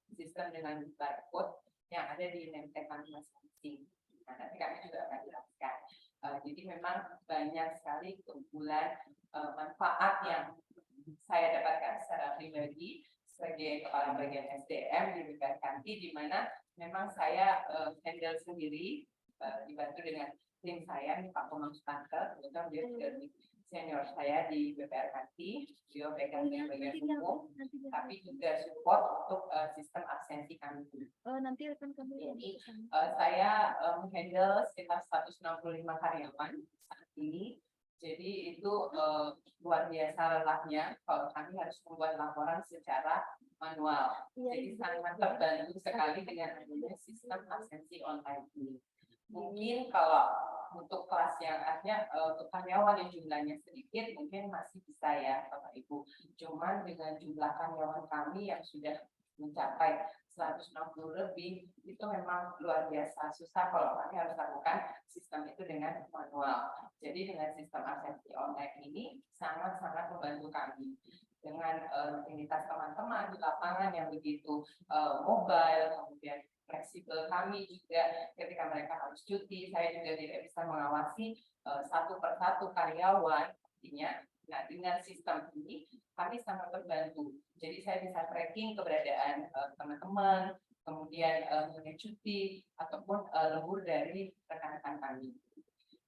sistem dengan barcode yang ada di name tag kami masing-masing. Nah, nanti kami juga akan jelaskan. Jadi memang banyak sekali keunggulan manfaat yang saya dapatkan secara pribadi sebagai kepala bagian SDM di BPR Kanti, di mana memang saya handle sendiri dibantu dengan tim saya, Pak Komang Sutanker, kebetulan dia juga senior saya di BPR Kanti, dia pegang bagian hukum, tapi juga support untuk sistem absensi kami.
Nanti akan kami.
Jadi saya menghandle sekitar 165 karyawan saat ini. Jadi itu luar biasa lelahnya kalau kami harus membuat laporan secara manual. Jadi sangat terbantu sekali dengan adanya sistem absensi online ini. Mungkin kalau untuk kelas yang artinya untuk karyawan yang jumlahnya sedikit mungkin masih bisa ya Bapak Ibu. Cuman dengan jumlah karyawan kami yang sudah mencapai 160 lebih, itu memang luar biasa susah kalau kami harus lakukan sistem itu dengan manual. Jadi dengan sistem absensi online ini sangat-sangat membantu kami. Dengan rutinitas teman-teman di lapangan yang begitu mobile, kemudian fleksibel, kami juga ketika mereka harus cuti, saya juga tidak bisa mengawasi satu persatu karyawan, artinya Nah, dengan sistem ini kami sangat terbantu. Jadi saya bisa tracking keberadaan teman-teman, kemudian mengenai cuti ataupun lembur dari rekan-rekan kami.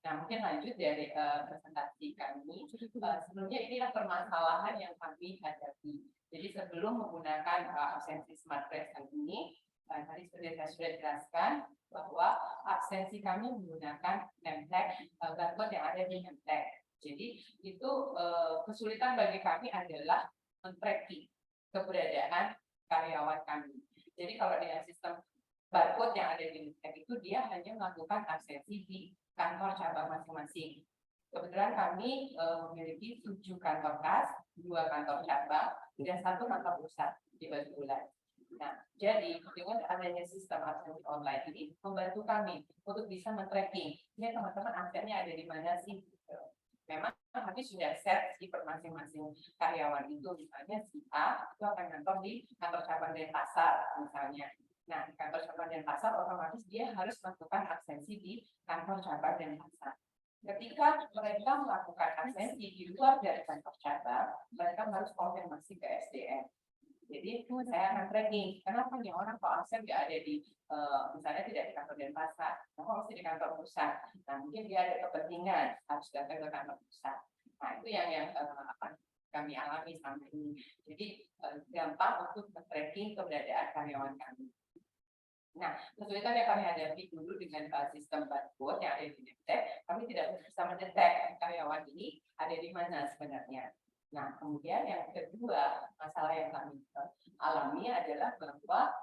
Nah, mungkin lanjut dari presentasi kami. Sebelumnya inilah permasalahan yang kami hadapi. Jadi sebelum menggunakan absensi smart present ini, tadi seperti saya sudah jelaskan bahwa absensi kami menggunakan name tag, barcode yang ada di name tag. Jadi itu kesulitan bagi kami adalah men-tracking keberadaan karyawan kami. Jadi kalau dengan sistem barcode yang ada di name tag itu dia hanya melakukan absensi di kantor cabang masing-masing. Kebetulan kami memiliki 7 kantor kas, 2 kantor cabang, dan 1 kantor pusat di Batu Ular. Nah, jadi dengan adanya sistem absensi online ini membantu kami untuk bisa men-tracking. Ya teman-teman absennya ada di mana sih? Memang kami sudah set di masing-masing karyawan itu, misalnya si A itu akan kantor di kantor cabang Denpasar misalnya. Nah, di kantor cabang Denpasar otomatis dia harus melakukan absensi di kantor cabang Denpasar. Ketika mereka melakukan absensi di luar dari kantor cabang, mereka harus konfirmasi ke SDM. Jadi saya akan tracking, kenapa nih orang kok absen nggak ada di, misalnya tidak di kantor Denpasar, kenapa mesti di kantor pusat? Nah mungkin dia ada kepentingan harus datang ke kantor pusat. Nah itu yang kami alami selama ini. Jadi gampang untuk tracking keberadaan karyawan kami. Nah, kesulitan yang kami hadapi dulu dengan sistem barcode yang ada di Nemtek, kami tidak bisa mendetek karyawan ini ada di mana sebenarnya. Nah, kemudian yang kedua, masalah yang kami alami adalah bahwa,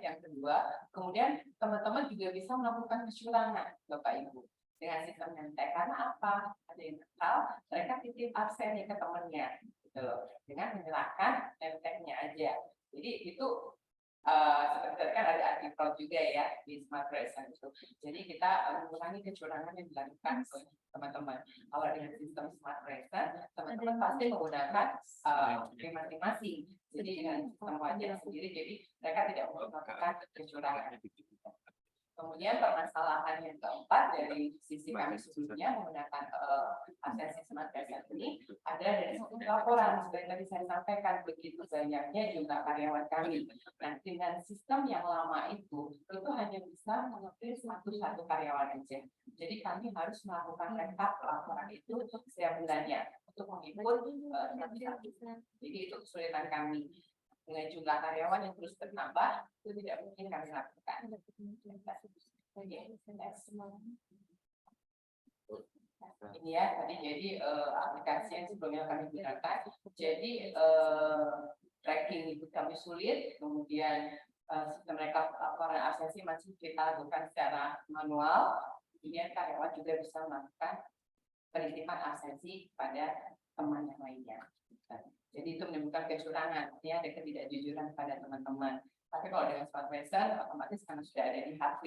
yang kedua, kemudian teman-teman juga bisa melakukan kecurangan, Bapak Ibu, dengan sistem Nemtek. Karena apa? Ada yang nakal, mereka titip absen ke temannya, gitu loh, dengan menyerahkan Nemteknya aja. Jadi itu seperti kan ada artikel juga ya di Smart Present itu. Jadi kita mengurangi kecurangan yang dilakukan oleh teman-teman. Kalau dengan sistem Smart Present, teman-teman pasti menggunakan masing-masing. Jadi dengan sistem wajah sendiri, jadi mereka tidak melakukan kecurangan. Kemudian permasalahan yang keempat dari sisi kami sebelumnya menggunakan absensi smart present ini adalah dari sisi laporan. Seperti tadi saya sampaikan, begitu banyaknya jumlah karyawan kami. Nah, dengan sistem yang lama itu hanya bisa mengeprint satu karyawan saja. Jadi kami harus melakukan lengkap laporan itu setiap bulannya untuk mengikut jadi itu kesulitan kami. Dengan jumlah karyawan yang terus bertambah, itu tidak mungkin kami lakukan. Ini ya, tadi jadi aplikasi yang sebelumnya kami gunakan. Jadi tracking itu kami sulit, kemudian sistem mereka laporan absensi masih kita lakukan secara manual. Kemudian karyawan juga bisa melakukan penitipan absensi pada teman yang lainnya. Jadi itu menimbulkan kecurangan, artinya ada ketidakjujuran pada teman-teman. Tapi kalau dengan smart present, otomatis karena sudah ada di HP,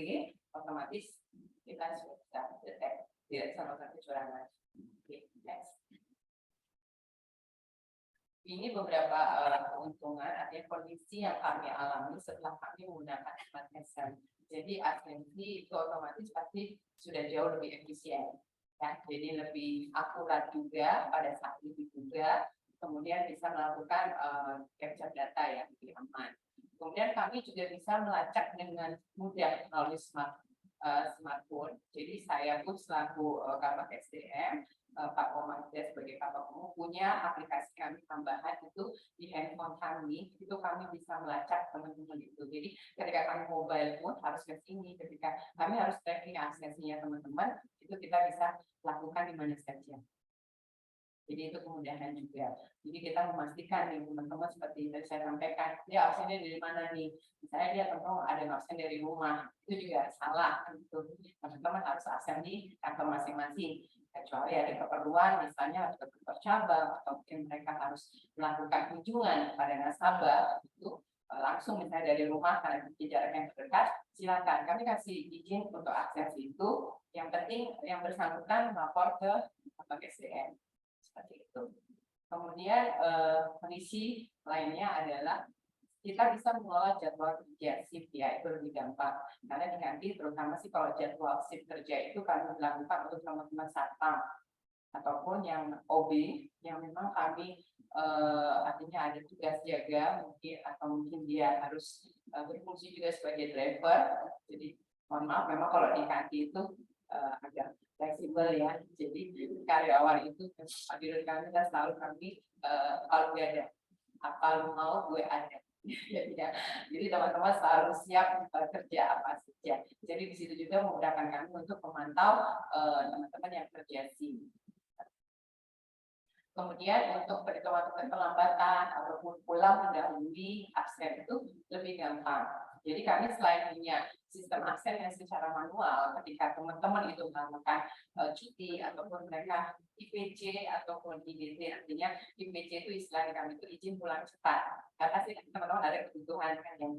otomatis kita sudah bisa detect tidak sama kecurangan. Oke, next. Ini beberapa keuntungan, artinya kondisi yang kami alami setelah kami menggunakan smart present. Jadi absensi itu otomatis pasti sudah jauh lebih efisien. Ya, jadi lebih akurat juga pada saat itu juga. Kemudian bisa melakukan capture data yang lebih aman. Kemudian kami juga bisa melacak dengan mudah melalui smartphone. Jadi saya pun selaku Kabak SDM, Pak Komar sebagai Kabak Umum punya aplikasi kami tambahan itu di handphone kami, itu kami bisa melacak teman-teman itu. Jadi ketika kami mobile pun harus ke sini, ketika kami harus tracking aksesnya teman-teman, itu kita bisa lakukan di mana saja. Jadi itu kemudahan juga. Jadi kita memastikan nih teman-teman seperti yang saya sampaikan, dia absennya dari mana nih? Misalnya dia teman ada absen dari rumah, itu juga salah. Gitu. Teman-teman harus absen di kantor masing-masing. Kecuali ada keperluan, misalnya harus ke kantor cabang, atau mungkin mereka harus melakukan kunjungan kepada nasabah, itu langsung misalnya dari rumah karena jarak yang terdekat, silakan. Kami kasih izin untuk akses itu. Yang penting yang bersangkutan melapor ke SDM. Seperti itu. Kemudian kondisi lainnya adalah kita bisa mengelola jadwal kerja shift ya, itu lebih gampang karena di kantin terutama sih kalau jadwal shift kerja itu kami lakukan untuk teman-teman satpam ataupun yang OB yang memang kami artinya ada tugas jaga mungkin atau mungkin dia harus berfungsi juga sebagai driver. Jadi mohon maaf memang kalau di kanti itu agak fleksibel ya. Jadi karyawan itu hadir kami dan selalu kami kalau dia ada apa mau gue ada. Jadi teman-teman selalu siap kerja apa saja. Jadi di situ juga memudahkan kami untuk memantau teman-teman yang kerja SIM. Kemudian untuk perhitungan pelambatan ataupun pulang mendahului absen itu lebih gampang. Jadi kami selain punya sistem absen yang secara manual, ketika teman-teman itu melakukan cuti ataupun mereka IPC ataupun IDT, artinya IPC itu istilah kami itu izin pulang cepat. Karena sih teman-teman ada kebutuhan kan yang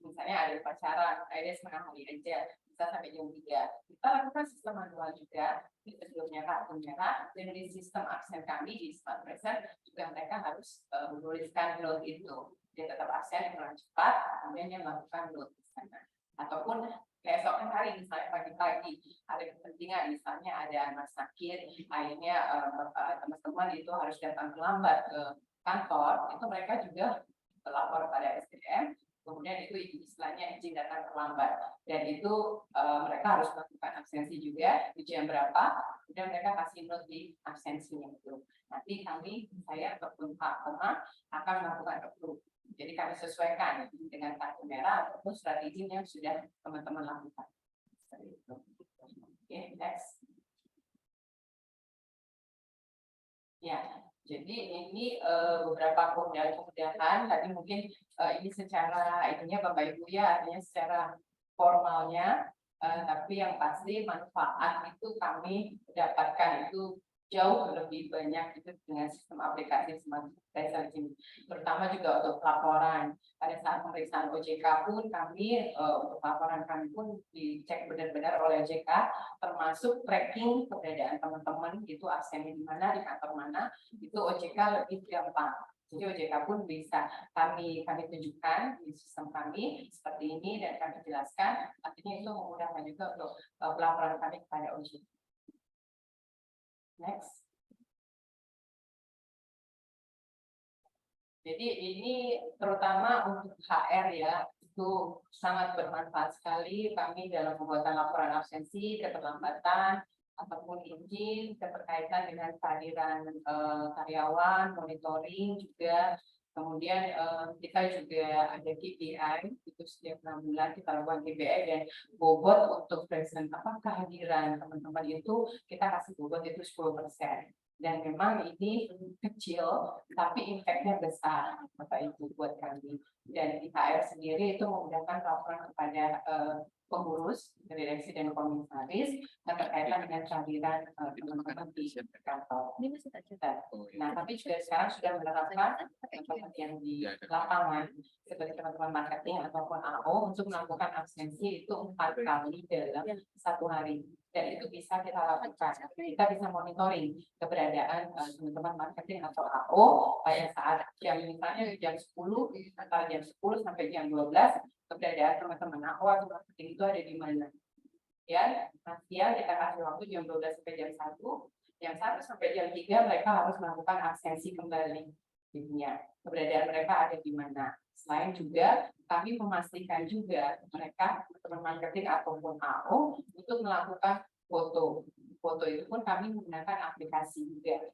misalnya ada upacara, ada setengah hari aja, bisa sampai jam 3. Kita lakukan sistem manual juga, di sebelumnya kartu merah, dan di sistem absen kami di Smart Present juga mereka harus menuliskan note itu. Dia tetap absen pulang cepat, kemudian dia melakukan note di sana. Ataupun keesokan hari misalnya pagi-pagi ada kepentingan, misalnya ada anak sakit, akhirnya teman-teman itu harus datang terlambat ke kantor, itu mereka juga lapor pada SDM, kemudian itu istilahnya izin datang terlambat, dan itu mereka harus melakukan absensi juga di jam berapa, kemudian mereka kasih note di absensinya itu. Nanti saya ataupun Pak Koma akan melakukan approve. Jadi kami sesuaikan dengan kartu merah ataupun surat izin yang sudah teman-teman lakukan. Oke, next. Ya, jadi ini beberapa kemudahan. Tadi mungkin ini secara ininya Bapak Ibu ya, artinya secara formalnya, tapi yang pasti manfaat itu kami dapatkan itu jauh lebih banyak itu dengan sistem aplikasi Smart Present ini. Terutama juga untuk laporan. Pada saat pemeriksaan OJK pun kami, untuk laporan kami pun dicek benar-benar oleh OJK, termasuk tracking keberadaan teman-teman, itu absennya di mana, di kantor mana, itu OJK lebih gampang. Jadi OJK pun bisa kami tunjukkan di sistem kami seperti ini dan kami jelaskan, artinya itu memudahkan juga untuk pelaporan kami kepada OJK. Next. Jadi ini terutama untuk HR ya, itu sangat bermanfaat sekali kami dalam pembuatan laporan absensi, keterlambatan, ataupun izin, keterkaitan dengan kehadiran karyawan, monitoring juga. Kemudian kita juga ada KPI, itu setiap 6 bulan kita lakukan KPI dan bobot untuk present kehadiran teman-teman itu kita kasih bobot itu 10%. Dan memang ini kecil, tapi impact-nya besar, Bapak Ibu, buat kami. Dan di HR sendiri itu memudahkan laporan kepada pengurus, direksi dan komisaris, berkaitan dengan kehadiran teman-teman di kantor. Nah, tapi juga sekarang sudah menerapkan seperti yang di lapangan, seperti teman-teman marketing ataupun AO, untuk melakukan absensi itu 4 kali dalam 1 hari. Dan itu bisa kita lakukan. Kita bisa monitoring keberadaan teman-teman marketing atau AO pada saat misalnya jam 10 antara jam 10 sampai jam 12 keberadaan teman-teman AO atau marketing itu ada di mana. Ya, siang kita kasih waktu jam 12 sampai jam 1, jam 1 sampai jam 3 mereka harus melakukan absensi kembali. Keberadaan mereka ada di mana. Selain juga kami memastikan juga mereka teman marketing ataupun AO untuk melakukan foto. Foto itu pun kami menggunakan aplikasi juga.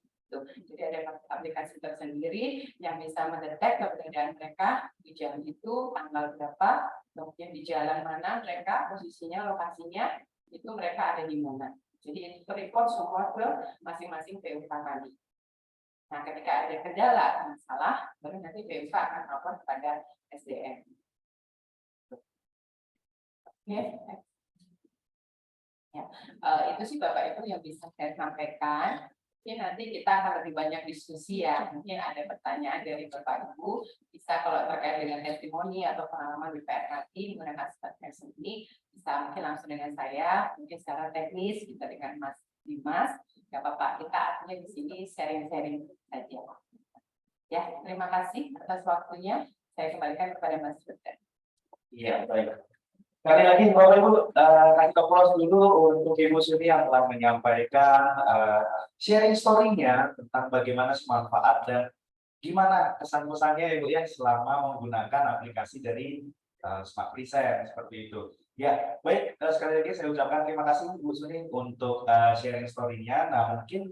Jadi ada aplikasi tersendiri yang bisa mendetek keberadaan mereka di jam itu, tanggal berapa, kemudian di jalan mana mereka, posisinya, lokasinya, itu mereka ada di mana. Jadi itu report semua ke masing-masing PUK kami. Nah, ketika ada kendala, masalah, baru nanti PUK akan lapor kepada SDM. Oke. Ya, itu sih Bapak Ibu yang bisa saya sampaikan. Mungkin nanti kita akan lebih banyak diskusi ya. Mungkin ada pertanyaan dari Bapak Ibu, bisa kalau terkait dengan testimoni atau pengalaman BPR nanti menggunakan Smart Present ini, bisa mungkin langsung dengan saya, mungkin secara teknis kita dengan Mas Dimas. Gak apa-apa, kita artinya di sini sharing-sharing saja. Ya, terima kasih atas waktunya. Saya kembalikan kepada Mas Beda.
Iya, baik. Sekali lagi Bapak Ibu, kasih applause dulu untuk Ibu Suni yang telah menyampaikan sharing story-nya tentang bagaimana manfaat dan gimana kesan-pesannya Ibu ya selama menggunakan aplikasi dari Smart Present seperti itu. Ya, baik, sekali lagi saya ucapkan terima kasih Bu Suni untuk sharing story-nya. Nah, mungkin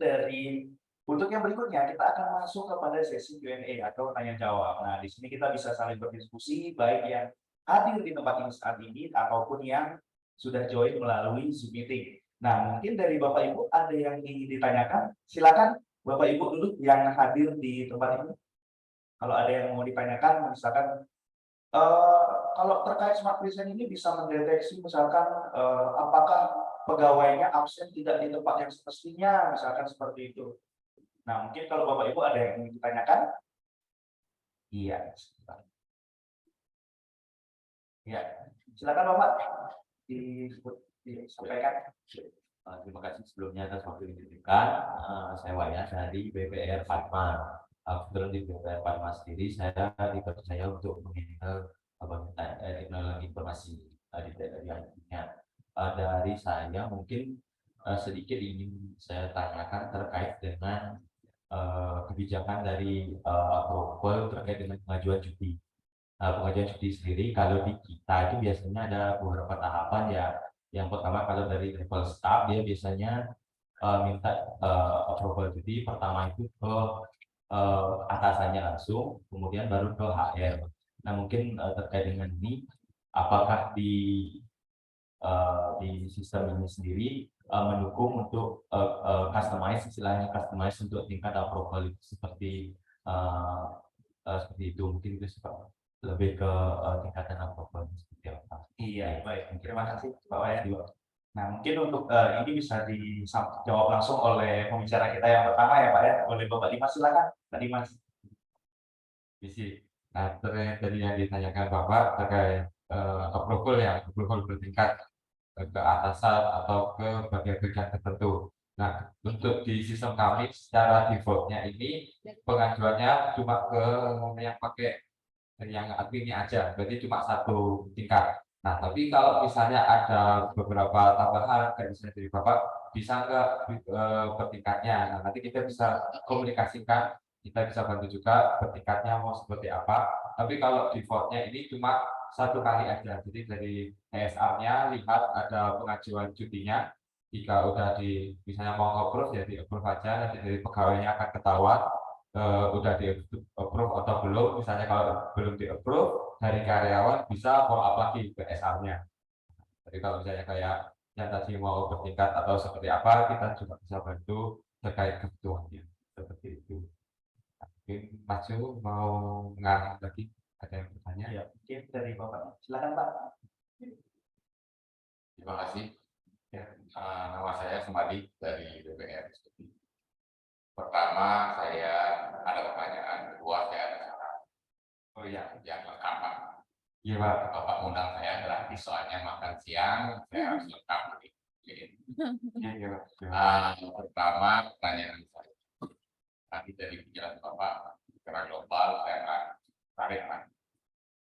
untuk yang berikutnya kita akan masuk kepada sesi Q&A atau tanya jawab. Nah, di sini kita bisa saling berdiskusi baik yang hadir di tempat ini saat ini ataupun yang sudah join melalui Zoom meeting. Nah, mungkin dari Bapak Ibu ada yang ingin ditanyakan, silakan Bapak Ibu dulu yang hadir di tempat ini. Kalau ada yang mau ditanyakan, misalkan kalau terkait Smart Present ini bisa mendeteksi misalkan apakah pegawainya absen tidak di tempat yang semestinya, misalkan seperti itu. Nah, mungkin kalau Bapak Ibu ada yang ingin ditanyakan? Iya, sebentar. Ya, silakan Bapak disampaikan.
Terima kasih sebelumnya atas waktu yang diberikan. Saya Wayan dari BPR Fatma. Kebetulan di BPR Fatma sendiri saya dipercaya untuk menghandle teknologi informasi di daerahnya. Dari saya mungkin sedikit ingin saya tanyakan terkait dengan kebijakan dari approval terkait dengan pengajuan cuti. Pengajuan cuti sendiri kalau di kita itu biasanya ada beberapa tahapan ya. Yang pertama kalau dari level staff dia biasanya minta approval cuti pertama itu ke atasannya langsung, kemudian baru ke HR. Nah mungkin terkait dengan ini, apakah di sistem ini sendiri mendukung untuk customize, istilahnya customize untuk tingkat approval seperti itu, mungkin itu lebih ke tingkatan approval seperti apa.
Iya, baik. Terima kasih Pak Wayan. Nah, mungkin untuk ini bisa dijawab langsung oleh pembicara kita yang pertama ya Pak ya, oleh Bapak Dimas, silakan Pak Dimas.
Nah, terkait tadi yang ditanyakan Bapak terkait approval bertingkat ke atasan atau ke bagian-bagian tertentu. Nah, untuk di sistem kami secara defaultnya ini pengajuannya cuma ke yang pakai yang adminnya aja, berarti cuma satu tingkat. Nah, tapi kalau misalnya ada beberapa tambahan, kayak misalnya dari Bapak, bisa nggak bertingkatnya? Nah, nanti kita bisa komunikasikan, kita bisa bantu juga bertingkatnya mau seperti apa. Tapi kalau defaultnya ini cuma satu kali aja. Jadi dari ESR-nya lihat ada pengajuan cutinya. Jika udah misalnya mau approve ya di approve aja. Nanti dari pegawainya akan ketahuan udah di approve atau belum. Misalnya kalau belum di approve dari karyawan bisa follow up lagi ke SR-nya. Jadi kalau misalnya kayak yang tadi mau bertingkat atau seperti apa, kita juga bisa bantu terkait kebutuhannya seperti itu. Mungkin Mas Yu mau ngarang lagi, ada yang bertanya?
Ya, mungkin dari Bapak. Silakan Pak.
Terima kasih. Ya, nama saya Sumadi dari BPR. Pertama, saya ada pertanyaan. Kedua, saya ada saran.
Oh iya,
Yang lengkap, Pak.
iya Pak.
Bapak undang saya gratis, soalnya makan siang, saya harus lengkap.
Iya Pak.
Pertama, pertanyaan saya. Tadi dari penjelasan Bapak, secara global, saya akan tarik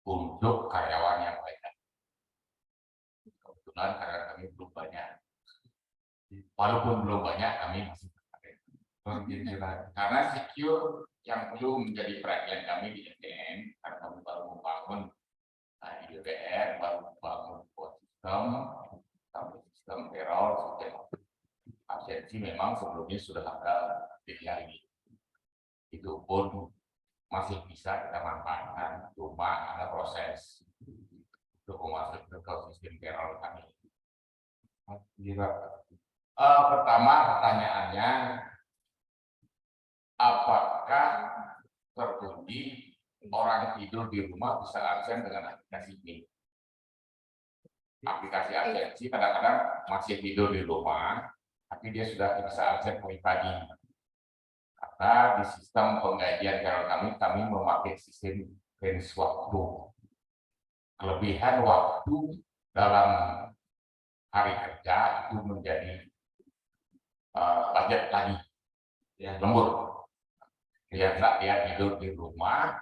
untuk karyawan yang banyak. Kebetulan karyawan kami belum banyak. Walaupun belum banyak, kami masih tertarik. Karena secure yang belum menjadi perhatian kami di SDM, karena kami baru membangun di DPR, baru membangun sistem payroll, sistem absensi memang sebelumnya sudah ada di hari ini. Itu pun masih bisa kita manfaatkan, cuma ada proses untuk masuk ke sistem payroll kami. Pertama pertanyaannya, apakah terbukti orang tidur di rumah bisa absen dengan aplikasi ini? Aplikasi absensi kadang-kadang masih tidur di rumah, tapi dia sudah bisa absen pagi. Karena di sistem penggajian kami memakai sistem range waktu. Kelebihan waktu dalam hari kerja itu menjadi budget lagi, ya, lembur. Biasa dia tidur di rumah,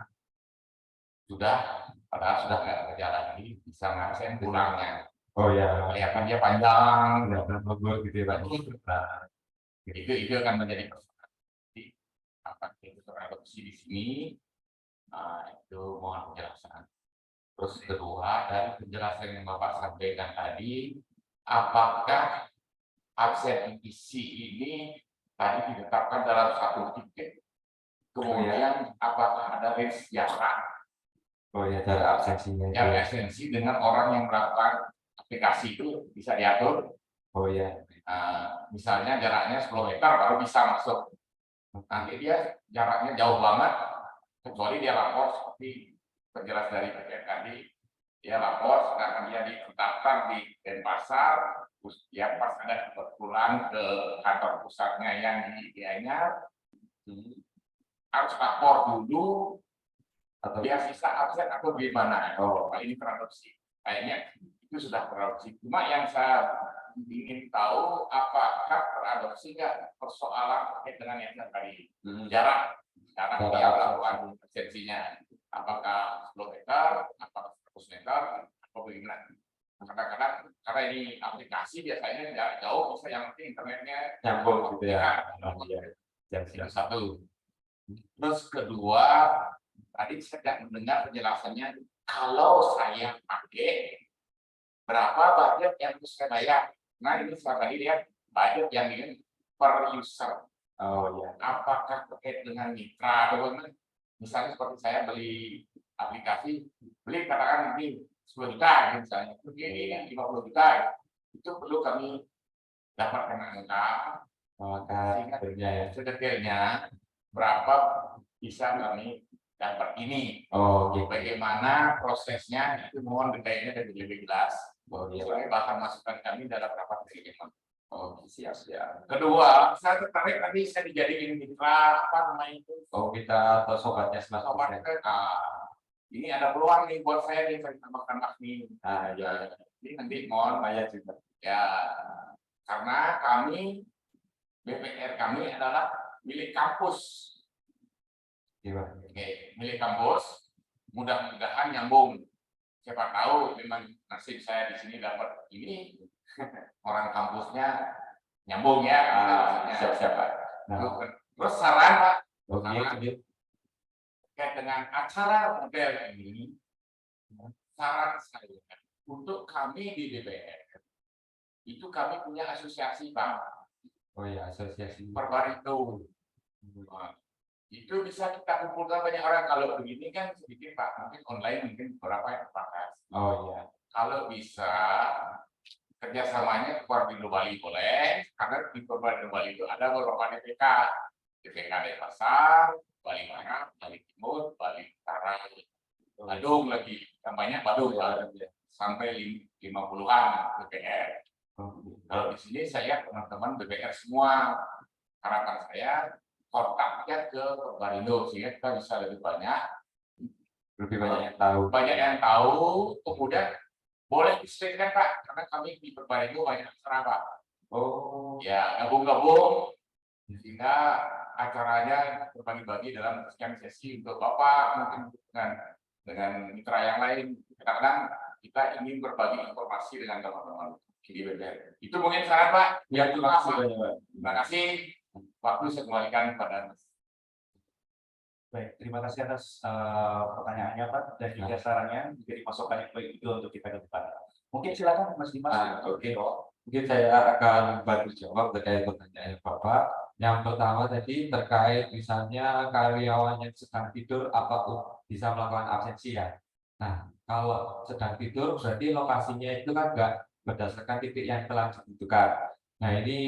padahal sudah nggak kerja lagi, bisa ngabsen pulangnya.
Oh ya,
kelihatan dia panjang,
kelihatan lembut gitu ya Pak.
nah, itu akan menjadi persoalan. Jadi, apakah itu teradopsi di sini? Nah, itu mohon penjelasan. Terus kedua, dari penjelasan yang Bapak sampaikan tadi, apakah absen isi ini tadi ditetapkan dalam satu tiket? Kemudian apakah ada range jarak
Oh ya, cara absensinya itu.
yang esensi dengan orang yang melakukan aplikasi itu bisa diatur?
Oh ya,
Misalnya jaraknya 10 meter baru bisa masuk. Nanti dia jaraknya jauh banget, kecuali dia lapor seperti penjelas dari PPN tadi, dia lapor sedangkan dia ditetapkan di Denpasar, terus dia pas ada kebetulan ke kantor pusatnya yang di Gianyar, harus lapor dulu
atau
dia sisa absen atau gimana. Oh, ini teradopsi. Kayaknya itu sudah teradopsi. Cuma yang saya ingin tahu apakah teradopsi nggak persoalan terkait dengan yang tadi jarak dia melakukan absensinya. Apakah 10 meter, apakah 100 meter, atau bagaimana? Kadang-kadang karena ini aplikasi biasanya jarak jauh, bisa yang penting internetnya
nyambung gitu ya.
Itu satu. Terus kedua, tadi saya tidak mendengar penjelasannya. Kalau saya pakai, berapa budget yang harus saya bayar? Nah, ini saya tadi lihat budget yang ini per user.
Oh ya.
Apakah terkait dengan mitra atau bagaimana? Misalnya seperti saya beli aplikasi, beli katakan ini 10 juta misalnya, ini 50 juta, itu perlu kami dapatkan angka sehingga sedetailnya berapa bisa kami dapat ini.
Oh, gitu.
Bagaimana prosesnya itu mohon detailnya lebih jelas.
Oh iya.
Soalnya bahan masukan kami dalam rapat ini. Oh, siap. Kedua, saya tertarik tadi saya dijadiin mitra apa namanya itu?
Oh, kita atau sobatnya Smart
Sobat
Business.
ini ada peluang nih buat saya nih, saya tambahkan admin.
Ya.
Jadi nanti mohon
Lumayan juga.
ya, karena kami BPR kami adalah milik kampus.
Gimana?
Oke, milik kampus. Mudah-mudahan nyambung. Siapa tahu memang nasib saya di sini dapat ini, orang kampusnya nyambung ya.
Siap-siap Pak.
Terus saran Pak,
Oke.
terkait dengan acara model ini, saran saya untuk kami di DPR itu kami punya asosiasi Pak.
Oh ya, asosiasi
Perbarindo. Itu bisa kita kumpulkan banyak orang. Kalau begini kan sedikit Pak, mungkin online mungkin beberapa yang terbatas.
Oh ya.
Kalau bisa kerjasamanya Perbarindo Bali boleh, karena di Perbarindo Bali itu ada beberapa DPK Denpasar, Bali Barat, Bali Timur, Bali Utara, Badung lagi, yang banyak Badung sampai 50-an DPR. Kalau di sini saya teman-teman BPR semua, harapan saya kontaknya ke Perbarindo sehingga kita bisa lebih banyak
yang tahu.
Banyak yang tahu, kemudian boleh disesuaikan Pak, karena kami di Perbarindo banyak acara Pak.
Oh
ya, gabung-gabung sehingga acaranya terbagi-bagi dalam sekian sesi untuk Bapak mungkin dengan mitra yang lain. Kadang-kadang kita ingin berbagi informasi dengan teman-teman di BPR. Itu mungkin saran Pak.
Ya, terima kasih banyak Pak.
Terima kasih. Waktu saya kembalikan kepada Mas.
Baik, terima kasih atas pertanyaannya Pak dan juga sarannya menjadi masukan yang baik itu untuk kita ke depan. Mungkin silakan Mas Dimas.
Oke. Mungkin saya akan bantu jawab terkait pertanyaan Bapak. Yang pertama tadi terkait misalnya karyawan yang sedang tidur apa bisa melakukan absensi ya. Nah, kalau sedang tidur berarti lokasinya itu kan enggak berdasarkan titik yang telah ditentukan. Nah, ini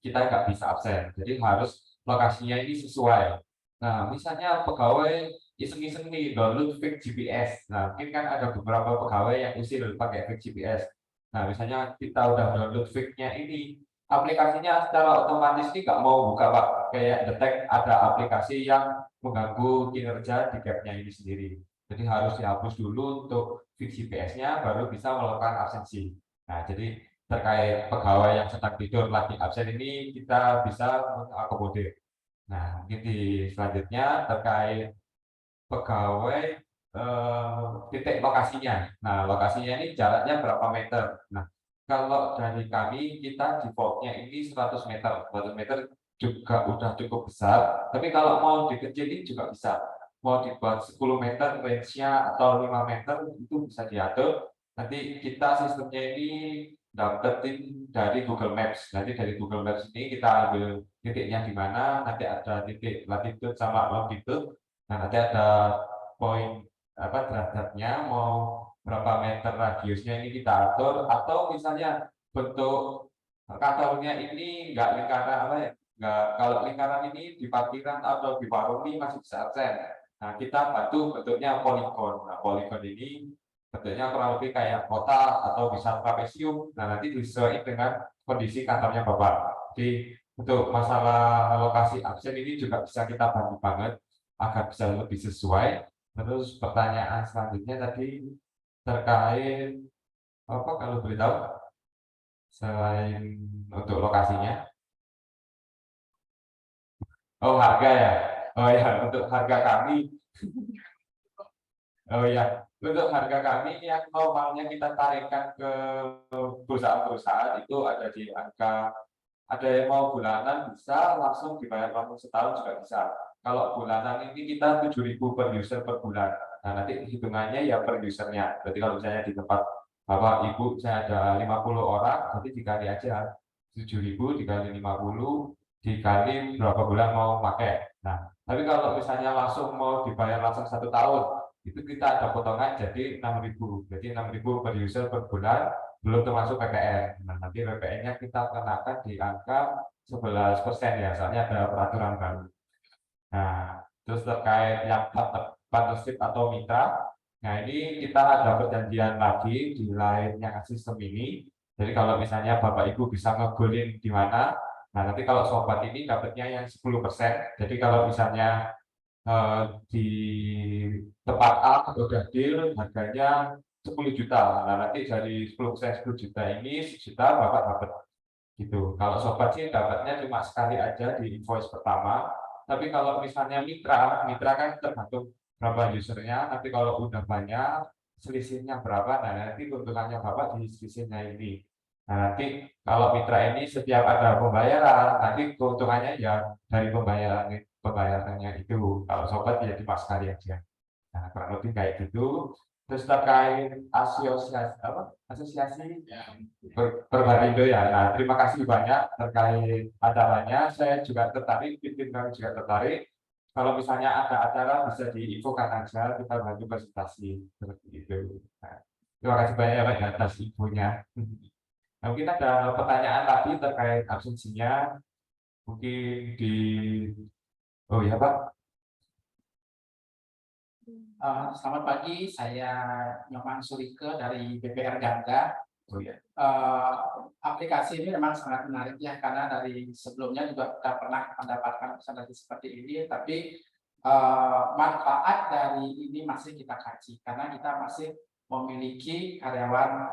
kita nggak bisa absen. Jadi harus lokasinya ini sesuai. Nah, misalnya pegawai iseng-iseng nih download fake GPS. Nah, mungkin kan ada beberapa pegawai yang usil pakai fake GPS. Nah, misalnya kita udah download fake-nya ini, aplikasinya secara otomatis ini nggak mau buka Pak. Kayak detect ada aplikasi yang mengganggu kinerja di gap-nya ini sendiri. Jadi harus dihapus dulu untuk fake GPS-nya, baru bisa melakukan absensi. Nah, jadi terkait pegawai yang sedang tidur lagi absen ini kita bisa mengakomodir. Nah, mungkin di selanjutnya terkait pegawai titik lokasinya. Nah, lokasinya ini jaraknya berapa meter. Nah, kalau dari kami kita defaultnya ini 100 meter. 100 meter juga udah cukup besar. Tapi kalau mau dikecilin juga bisa. Mau dibuat 10 meter range-nya atau 5 meter itu bisa diatur. Nanti kita sistemnya ini dapetin dari Google Maps. Nanti dari Google Maps ini kita ambil titiknya di mana. Nanti ada titik latitude sama longitude. Nah, nanti ada poin derajatnya, mau berapa meter radiusnya ini kita atur, atau misalnya bentuk kantornya ini enggak lingkaran enggak, kalau lingkaran ini di parkiran atau di warung ini masih bisa absen. Nah, kita bantu bentuknya poligon. Nah, poligon ini bentuknya kurang lebih kayak kotak atau bisa trapesium. Nah, nanti disesuaikan dengan kondisi kantornya Bapak. Jadi untuk masalah lokasi absen ini juga bisa kita bantu banget agar bisa lebih sesuai. Terus pertanyaan selanjutnya tadi terkait apa, kalau boleh tahu, selain untuk lokasinya? Oh, harga ya. Oh ya, untuk harga kami. Oh ya, untuk harga kami yang normalnya kita tarikkan ke perusahaan-perusahaan itu ada di angka, ada yang mau bulanan bisa, langsung dibayar langsung setahun juga bisa. Kalau bulanan ini kita 7.000 per user per bulan. Nah, nanti hitungannya ya per usernya. Jadi kalau misalnya di tempat Bapak Ibu saya ada 50 orang, nanti dikali aja 7.000 dikali 50 dikali berapa bulan mau pakai. Nah, tapi kalau misalnya langsung mau dibayar langsung 1 tahun, itu kita ada potongan jadi 6.000. Jadi 6.000 per user per bulan, belum termasuk PPN. Nah, nanti PPN-nya kita kenakan di angka 11% ya, soalnya ada peraturan baru. Nah, terus terkait yang partnership atau mitra, nah ini kita ada perjanjian lagi di lainnya sistem ini. Jadi kalau misalnya Bapak Ibu bisa ngegolin di mana, nah nanti kalau sobat ini dapatnya yang 10%. Jadi kalau misalnya di tempat A udah deal harganya 10 juta. Nah, nanti dari 10% 10 juta ini 1 juta Bapak dapat gitu. Kalau sobat sih dapatnya cuma sekali aja di invoice pertama. Tapi kalau misalnya mitra kan tergantung berapa usernya. Nanti kalau udah banyak, selisihnya berapa, nah nanti keuntungannya Bapak di selisihnya ini. Nah, nanti kalau mitra ini setiap ada pembayaran, nanti keuntungannya ya dari pembayarannya itu. Kalau sobat ya cuma sekali aja. Nah, kurang lebih kayak gitu. Terus terkait asosiasi Perbarindo ya. Nah, terima kasih banyak terkait acaranya. Saya juga tertarik, tim kami juga tertarik. Kalau misalnya ada acara bisa diinfokan aja, kita bantu presentasi seperti itu. Nah, terima kasih banyak ya Pak atas infonya. Nah, mungkin ada pertanyaan lagi terkait absensinya. Mungkin di oh ya Pak.
Selamat pagi, saya Nyoman Surike dari BPR Gangga.
Oh ya.
Aplikasi ini memang sangat menarik ya, karena dari sebelumnya juga kita pernah mendapatkan presentasi seperti ini, tapi manfaat dari ini masih kita kaji, karena kita masih memiliki karyawan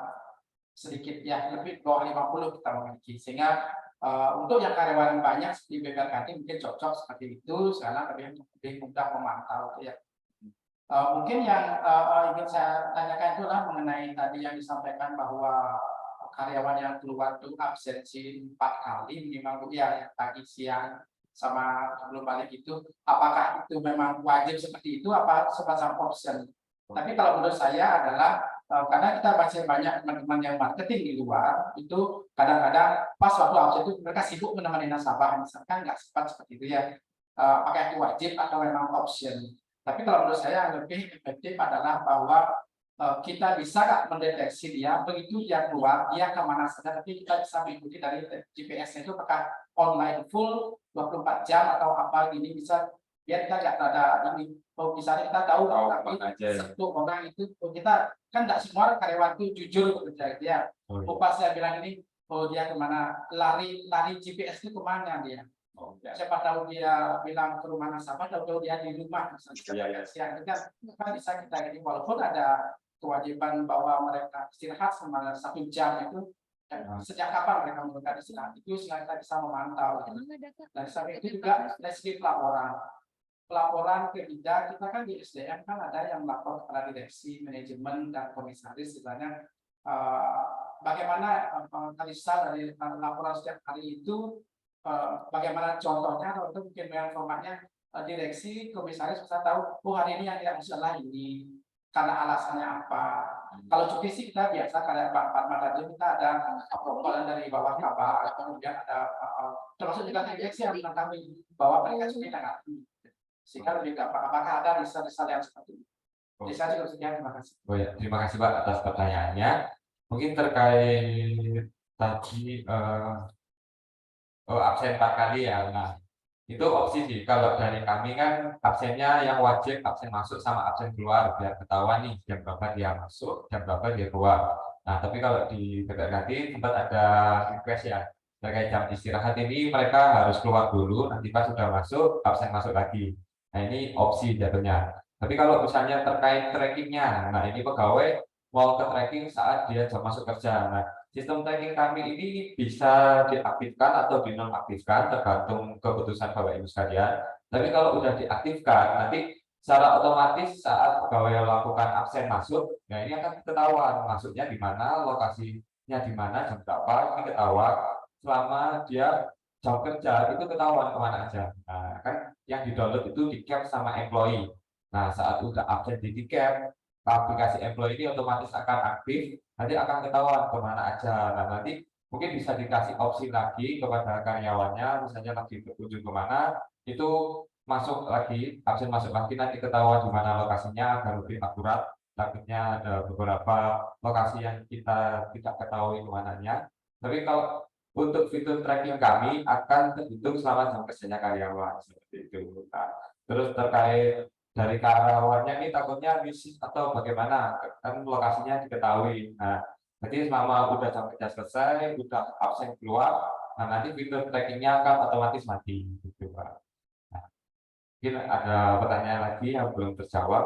sedikit ya, lebih bawah 50 kita memiliki, sehingga untuk yang karyawan banyak seperti BPR Gangga mungkin cocok seperti itu, karena lebih mudah memantau ya. Mungkin yang ingin saya tanyakan itulah mengenai tadi yang disampaikan bahwa karyawan yang keluar itu absensi 4 kali minimal ya, pagi, siang, sama sebelum balik itu. Apakah itu memang wajib seperti itu, apa semacam option? Tapi kalau menurut saya adalah karena kita masih banyak teman-teman yang marketing di luar, itu kadang-kadang pas waktu absen itu mereka sibuk menemani nasabah, misalkan nggak sempat seperti itu ya. Apakah itu wajib atau memang option? Tapi kalau menurut saya yang lebih efektif adalah bahwa kita bisa mendeteksi dia, begitu dia keluar, dia kemana saja, tapi kita bisa mengikuti dari GPS-nya itu apakah online full 24 jam atau apa gini, bisa biar kita nggak ada ini. Oh, misalnya kita tahu tapi satu orang itu, kita kan nggak semua karyawan itu jujur bekerja dia. Pas saya bilang ini, oh dia kemana, lari GPS itu kemana dia. Siapa tahu dia bilang ke rumah nasabah, tahu dia di rumah misalnya siang itu kan bisa kita ini, walaupun ada kewajiban bahwa mereka istirahat selama 1 jam itu, sejak kapan mereka melakukan istirahat itu sehingga kita bisa memantau. Dan sampai itu juga dari segi pelaporan, pelaporan ke bidang, kita kan di SDM kan ada yang melapor kepada direksi, manajemen, dan komisaris, istilahnya bagaimana analisa dari laporan setiap hari itu, bagaimana contohnya, atau itu mungkin yang formatnya direksi, komisaris bisa tahu, oh hari ini yang tidak masalah ini, karena alasannya apa. Kalau cuti sih kita biasa, kayak Pak Mardhani kita ada approval dari bawah kabar, kemudian ada termasuk juga direksi yang mengetahui bahwa mereka cuti tanggal ini. Sehingga lebih gampang. Apakah ada riset-riset yang seperti itu? Jadi saya juga sekian, terima kasih.
Oh ya, terima kasih Pak atas pertanyaannya. Mungkin terkait tadi absen 4 kali ya. Nah, itu opsi sih. Kalau dari kami kan absennya yang wajib absen masuk sama absen keluar biar ketahuan nih jam berapa dia masuk, jam berapa dia keluar. Nah, tapi kalau di BPRKT sempat ada request ya terkait jam istirahat ini mereka harus keluar dulu, nanti pas sudah masuk absen masuk lagi. Nah, ini opsi jatuhnya. Tapi kalau misalnya terkait trackingnya, nah ini pegawai mau ke tracking saat dia jam masuk kerja. Nah, sistem tracking kami ini bisa diaktifkan atau dinonaktifkan tergantung keputusan Bapak Ibu sekalian. Tapi kalau sudah diaktifkan, nanti secara otomatis saat pegawai melakukan absen masuk, nah ini akan ketahuan masuknya di mana, lokasinya di mana, jam berapa, ini ketahuan. Selama dia jam kerja itu ketahuan kemana aja. Nah, kan yang di-download itu di-cap sama employee. Nah, saat udah absen di di-cap, aplikasi employee ini otomatis akan aktif, nanti akan ketahuan kemana aja. Nah, nanti mungkin bisa dikasih opsi lagi kepada karyawannya, misalnya lagi berkunjung kemana, itu masuk lagi, absen masuk lagi, nanti ketahuan di mana lokasinya agar lebih akurat. Takutnya ada beberapa lokasi yang kita tidak ketahui kemananya. Tapi kalau untuk fitur tracking kami akan terhitung selama jam kerjanya karyawan seperti itu. Nah, terus terkait dari karyawannya ini takutnya bisnis atau bagaimana, kan lokasinya diketahui. Nah, jadi selama udah jam kerja selesai, udah absen keluar, nah nanti fitur trackingnya akan otomatis mati gitu Pak. Nah, mungkin ada pertanyaan lagi yang belum terjawab.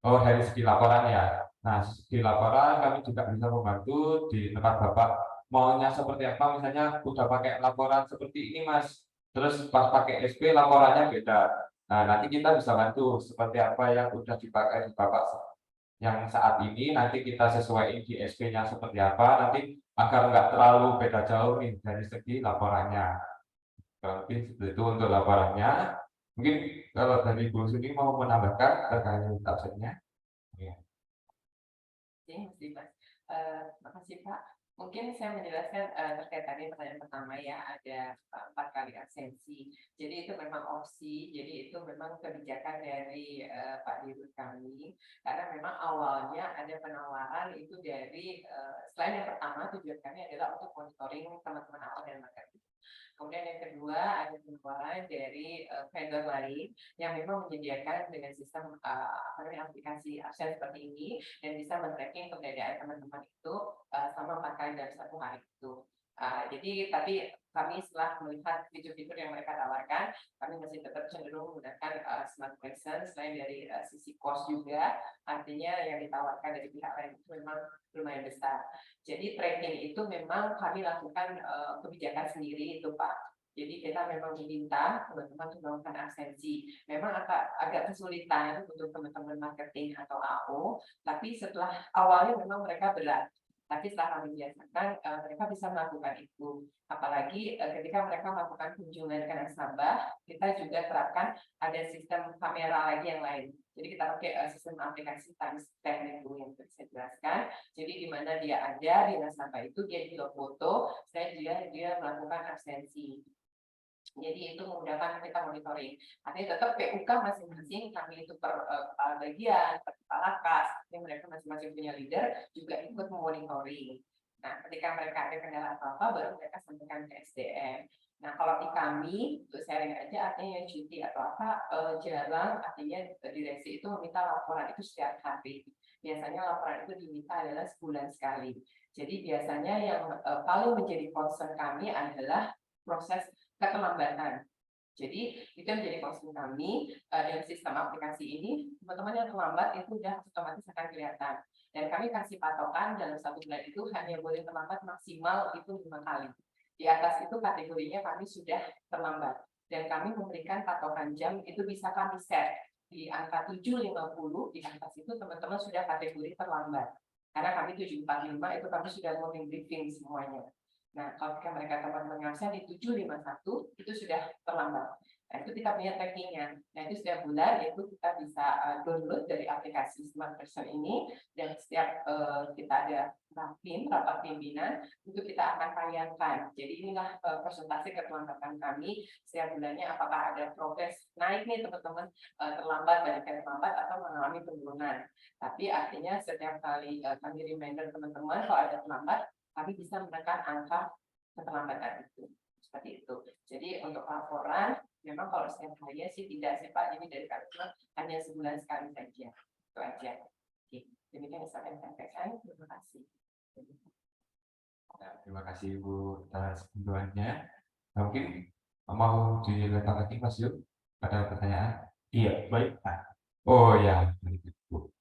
Oh, dari segi laporan ya. Nah, di laporan kami juga bisa membantu di tempat Bapak maunya seperti apa, misalnya udah pakai laporan seperti ini Mas, terus pas pakai SP laporannya beda. Nah, nanti kita bisa bantu seperti apa yang udah dipakai di Bapak yang saat ini, nanti kita sesuaiin di SP-nya seperti apa, nanti agar nggak terlalu beda jauh nih dari segi laporannya. Lebih seperti itu untuk laporannya. Mungkin kalau dari Bu Suni mau menambahkan terkait absennya. Ya.
Terima kasih, Mas. Makasih Pak. Mungkin saya menjelaskan terkait tadi pertanyaan pertama ya, ada 4 kali absensi. Jadi itu memang opsi, jadi itu memang kebijakan dari Pak Dirut kami. Karena memang awalnya ada penawaran itu dari, selain yang pertama tujuan kami adalah untuk monitoring teman-teman awal dan marketing. Kemudian yang kedua ada penawaran dari vendor lain yang memang menyediakan dengan sistem aplikasi absen seperti ini dan bisa men-tracking keberadaan teman-teman itu selama 4 kali dalam 1 hari itu. Jadi tapi kami setelah melihat fitur-fitur yang mereka tawarkan, kami masih tetap cenderung menggunakan smart presence selain dari sisi cost juga, artinya yang ditawarkan dari pihak lain itu memang lumayan besar. Jadi tracking itu memang kami lakukan kebijakan sendiri itu Pak. Jadi kita memang meminta teman-teman untuk melakukan absensi. Memang agak kesulitan untuk teman-teman marketing atau AO, tapi setelah awalnya memang mereka berat. Tapi setelah kami biasakan, mereka bisa melakukan itu. Apalagi ketika mereka melakukan kunjungan ke nasabah, kita juga terapkan ada sistem kamera lagi yang lain. Jadi kita pakai sistem aplikasi timestamp itu yang saya jelaskan. Jadi di mana dia ada di nasabah itu dia juga foto, dia melakukan absensi. Jadi itu memudahkan kita monitoring. Artinya tetap PUK masing-masing kami itu per bagian, per kepala kas, artinya mereka masing-masing punya leader juga ikut memonitoring. Nah, ketika mereka ada kendala apa-apa, baru mereka sampaikan ke SDM. Nah, kalau di kami, untuk sharing aja, artinya yang cuti atau apa, jarang, artinya direksi itu meminta laporan itu setiap hari. Biasanya laporan itu diminta adalah sebulan sekali. Jadi biasanya yang paling menjadi concern kami adalah proses keterlambatan. Jadi itu yang menjadi concern kami dengan sistem aplikasi ini, teman-teman yang terlambat itu sudah otomatis akan kelihatan. Dan kami kasih patokan dalam 1 bulan itu hanya boleh terlambat maksimal itu 5 kali. Di atas itu kategorinya kami sudah terlambat. dan kami memberikan patokan jam itu bisa kami set di angka 7.50, di atas itu teman-teman sudah kategori terlambat. Karena kami 7.45 itu kami sudah morning briefing semuanya. Nah, kalau mereka teman-teman ngabsen di 7.51 itu sudah terlambat. Nah, itu kita punya trackingnya. Nah, itu setiap bulan itu kita bisa download dari aplikasi Smart Person ini, dan setiap kita ada rapat pimpinan, itu kita akan tayangkan. Jadi inilah presentasi keterlambatan kami setiap bulannya, apakah ada progres naik nih teman-teman, terlambat, banyak yang terlambat atau mengalami penurunan. Tapi artinya setiap kali kami reminder teman-teman kalau ada terlambat, kami bisa menekan angka keterlambatan itu. Seperti itu. Jadi untuk laporan, memang kalau setiap harinya sih tidak sih Pak, ini dari kami hanya sebulan sekali saja. Itu aja. Oke. Demikian yang saya sampaikan. Terima kasih.
Ya, terima kasih Ibu atas kunjungannya. Mungkin mau diletak lagi Mas Yuk? Ada pertanyaan?
Iya, baik.
Oh ya, Bu.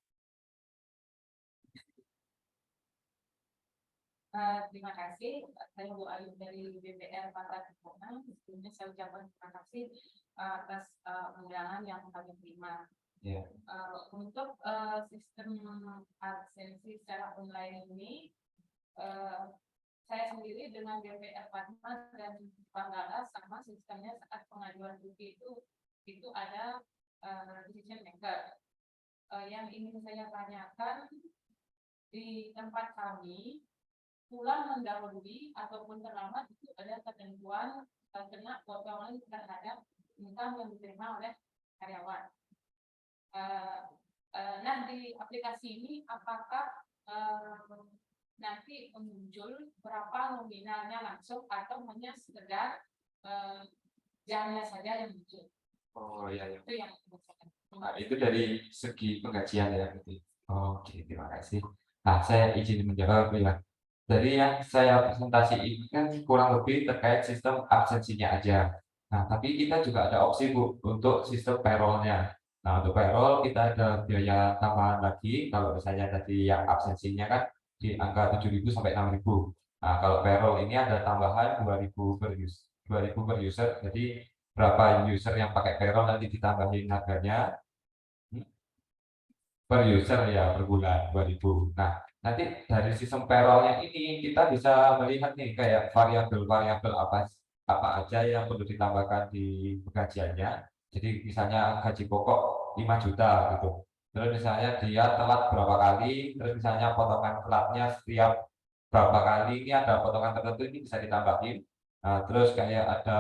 Terima kasih. Saya Bu Ayu dari BPR Pantai Kuningan. Sebelumnya saya ucapkan terima kasih atas undangan yang kami terima.
Ya.
Untuk sistem absensi secara online ini, saya sendiri dengan BPR Pantai dan Panggala sama sistemnya saat pengajuan cuti itu ada decision maker. Yang ingin saya tanyakan, di tempat kami pulang mendahului ataupun terlambat itu ada ketentuan kena potongan terhadap income yang diterima oleh karyawan. Nah, di aplikasi ini apakah nanti muncul berapa nominalnya langsung atau hanya sekedar jamnya saja yang muncul?
Oh iya, ya.
Itu yang
Nah, itu dari segi penggajian ya berarti. Oke, terima kasih. Nah, saya izin menjawab ya. Dari yang saya presentasi ini kan kurang lebih terkait sistem absensinya aja. Nah, tapi kita juga ada opsi Bu untuk sistem payroll-nya. Nah, untuk payroll kita ada biaya tambahan lagi. Kalau misalnya tadi yang absensinya kan di angka 7.000 sampai 6.000. Nah, kalau payroll ini ada tambahan 2.000 per user. 2.000 per user. Jadi berapa user yang pakai payroll nanti ditambahin harganya per user ya per bulan 2.000. Nah, nanti dari sistem payroll-nya ini kita bisa melihat nih kayak variabel-variabel apa aja yang perlu ditambahkan di gajiannya. Jadi misalnya gaji pokok 5 juta gitu. Terus misalnya dia telat berapa kali, terus misalnya potongan telatnya setiap berapa kali, ini ada potongan tertentu ini bisa ditambahin. Nah, terus kayak ada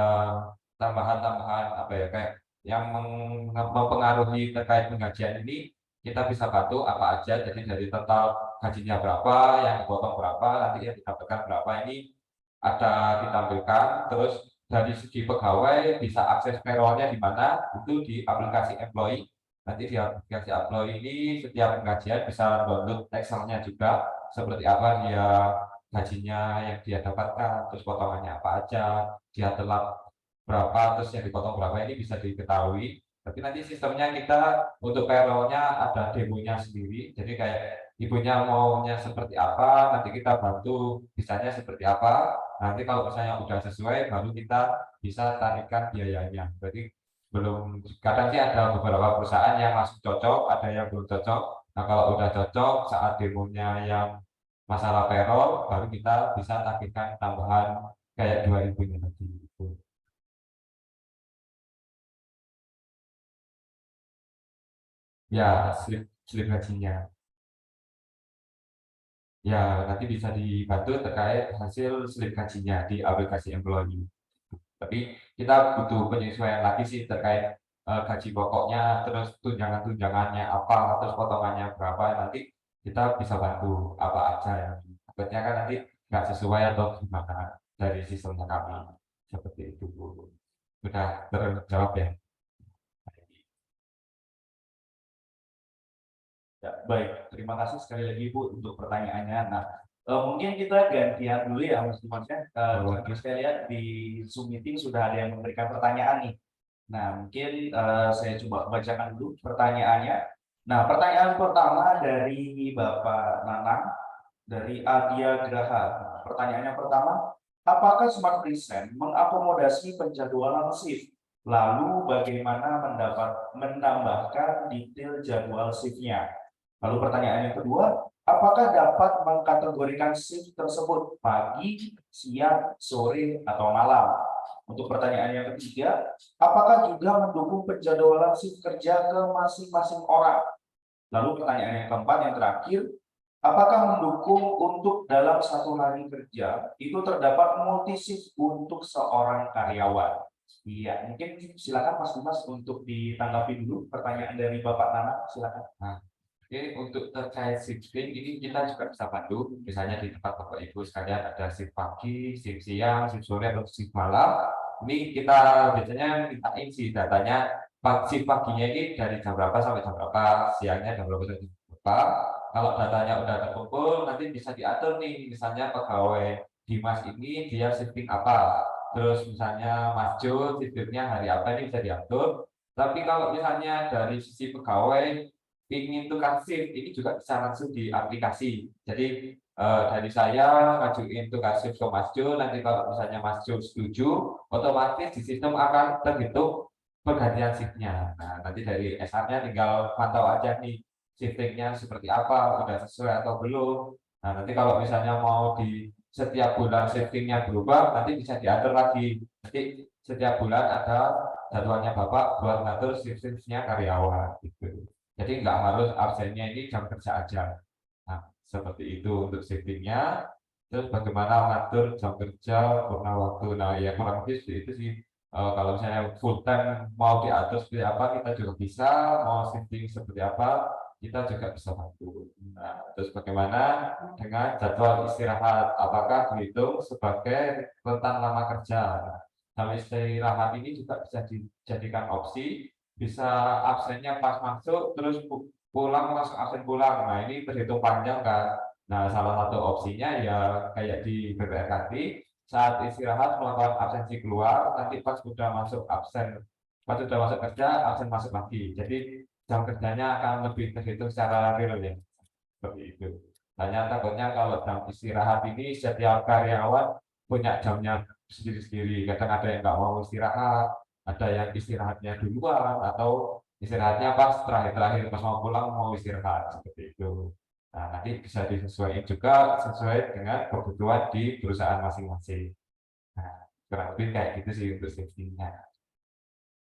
tambahan-tambahan apa ya kayak yang mempengaruhi terkait penggajian ini kita bisa bantu apa aja. Jadi dari total gajinya berapa, yang dipotong berapa, nanti yang didapatkan berapa, ini ada ditampilkan. Terus dari segi pegawai bisa akses payroll-nya di mana, itu di aplikasi employee. Nanti di aplikasi employee ini setiap penggajian bisa download Excel-nya juga, seperti apa dia gajinya yang dia dapatkan, terus potongannya apa aja, dia telat berapa, terus yang dipotong berapa, ini bisa diketahui. Tapi nanti sistemnya kita untuk payroll-nya ada demonya sendiri. Jadi kayak ibunya maunya seperti apa, nanti kita bantu bisanya seperti apa. Nanti kalau misalnya udah sesuai, baru kita bisa tarikan biayanya. Jadi belum, kadang sih ada beberapa perusahaan yang masih cocok, ada yang belum cocok. Nah kalau udah cocok saat demonya yang masalah payroll, baru kita bisa tagihkan tambahan kayak 2.000 tadi. Ya, slip gajinya. Ya, nanti bisa dibantu terkait hasil slip gajinya di aplikasi employee. Tapi kita butuh penyesuaian lagi sih terkait gaji pokoknya, terus tunjangan-tunjangannya apa, terus potongannya berapa. Nanti kita bisa bantu apa aja yang takutnya kan nanti nggak sesuai atau gimana dari sistemnya kami. Seperti itu, Bu. Sudah terjawab ya?
Ya, baik, terima kasih sekali lagi Bu untuk pertanyaannya. Nah, mungkin kita gantian dulu ya Mas Dimas ya. Karena saya lihat di Zoom meeting sudah ada yang memberikan pertanyaan nih. Nah, mungkin saya coba bacakan dulu pertanyaannya. Nah, pertanyaan pertama dari Bapak Nanang dari Adia Graha. Nah, pertanyaannya pertama, apakah Smart Present mengakomodasi penjadwalan shift Lalu bagaimana menambahkan detail jadwal shift-nya? Lalu pertanyaan yang kedua, apakah dapat mengkategorikan shift tersebut pagi, siang, sore, atau malam? Untuk pertanyaan yang ketiga, apakah juga mendukung penjadwalan shift kerja ke masing-masing orang? Lalu pertanyaan yang keempat, yang terakhir, apakah mendukung untuk dalam satu hari kerja itu terdapat multi shift untuk seorang karyawan? Iya, mungkin silakan Mas Dimas untuk ditanggapi dulu pertanyaan dari Bapak Nana, silakan.
Nah, oke, untuk terkait shifting ini kita juga bisa bantu. Misalnya di tempat Bapak Ibu sekalian ada shift pagi, shift siang, shift sore, atau shift malam. Ini kita biasanya mintain sih datanya. Shift paginya ini dari jam berapa sampai jam berapa, siangnya jam berapa sampai jam berapa. Kalau datanya udah terkumpul, nanti bisa diatur nih. Misalnya pegawai Dimas ini dia shifting apa. Terus misalnya Mas Jo shiftnya hari apa ini bisa diatur. Tapi kalau misalnya dari sisi pegawai ingin tukar shift ini juga bisa langsung di aplikasi. Jadi dari saya ngajuin tukar shift ke Mas Jo, nanti kalau misalnya Mas Jo setuju, otomatis di sistem akan terhitung pergantian shiftnya. Nah, nanti dari SR-nya tinggal pantau aja nih shiftingnya seperti apa, sudah sesuai atau belum. Nah, nanti kalau misalnya mau di setiap bulan shiftingnya berubah, nanti bisa diatur lagi. Nanti setiap bulan ada jadwalnya Bapak buat ngatur shift-shiftnya karyawan gitu. Jadi nggak harus absennya ini jam kerja aja. Nah, seperti itu untuk shiftingnya. Terus bagaimana ngatur jam kerja, purna waktu. Nah, ya kurang lebih seperti itu sih. Kalau misalnya full time mau diatur seperti apa, kita juga bisa. Mau shifting seperti apa, kita juga bisa bantu. Nah, terus bagaimana dengan jadwal istirahat? Apakah dihitung sebagai rentan lama kerja? Nah, jam istirahat ini juga bisa dijadikan opsi, bisa absennya pas masuk terus pulang langsung absen pulang. Nah, ini terhitung panjang kan. Nah, salah satu opsinya ya kayak di BPRKT saat istirahat melakukan absensi keluar, nanti pas sudah masuk kerja absen masuk lagi. Jadi jam kerjanya akan lebih terhitung secara real ya, seperti itu. Hanya takutnya kalau jam istirahat ini setiap karyawan punya jamnya sendiri-sendiri. Kadang ada yang nggak mau istirahat, ada yang istirahatnya duluan, atau istirahatnya pas terakhir-terakhir pas mau pulang mau istirahat seperti itu. Nah, nanti bisa disesuaikan juga sesuai dengan kebutuhan di perusahaan masing-masing. Nah, kurang lebih kayak gitu sih untuk safety-nya.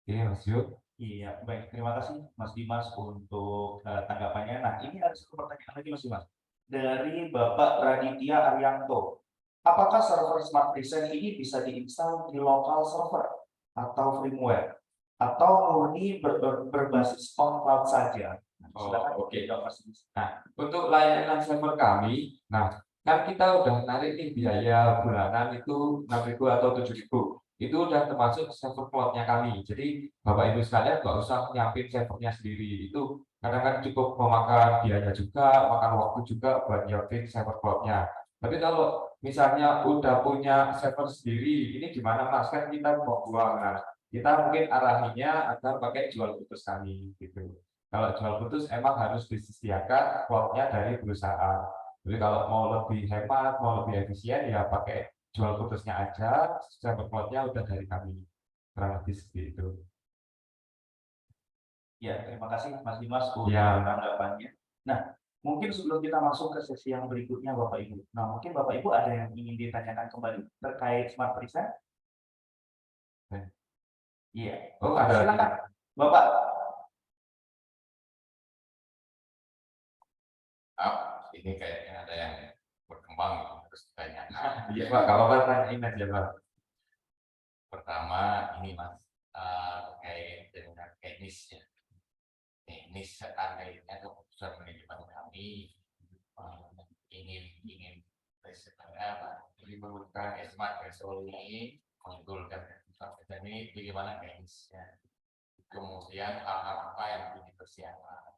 Oke, Mas Yud.
Iya, baik. Terima kasih Mas Dimas untuk tanggapannya. Nah, ini ada satu pertanyaan lagi Mas Dimas. Dari Bapak Raditya Arianto. Apakah server Smart Present ini bisa diinstal di lokal server atau firmware? Atau murni berbasis on cloud saja? Silakan.
Oke. Nah, untuk layanan server kami, nah kan kita udah narik nih biaya bulanan itu 6.000 atau 7.000. Itu udah termasuk server cloud-nya kami. Jadi Bapak Ibu sekalian nggak usah nyiapin servernya sendiri. Itu karena kan cukup memakan biaya juga, makan waktu juga buat nyiapin server cloud-nya. Tapi kalau misalnya udah punya server sendiri, ini gimana Mas? Kan kita mau buang. Nah, kita mungkin arahinya agar pakai jual putus kami gitu. Kalau jual putus emang harus disediakan cloud-nya dari perusahaan. Jadi kalau mau lebih hemat, mau lebih efisien ya pakai jual putusnya aja, server cloud-nya udah dari kami. Kurang lebih seperti itu.
Ya, terima kasih Mas Dimas untuk
Ya.
tanggapannya. Nah, mungkin sebelum kita masuk ke sesi yang berikutnya Bapak Ibu. Nah, mungkin Bapak Ibu ada yang ingin ditanyakan kembali terkait Smart Present? Iya.
Oh, ada.
Silakan, Bapak.
Ini kayaknya ada yang berkembang gitu, harus ditanyakan.
Iya Pak, kalau Pak tanyain aja Pak.
Pertama ini Mas, terkait dengan teknisnya. Teknis terkaitnya keputusan manajemen kami ingin menggunakan Smart Vessel ini, mengunggulkan Smart ini bagaimana teknisnya. Kemudian hal-hal apa yang perlu dipersiapkan.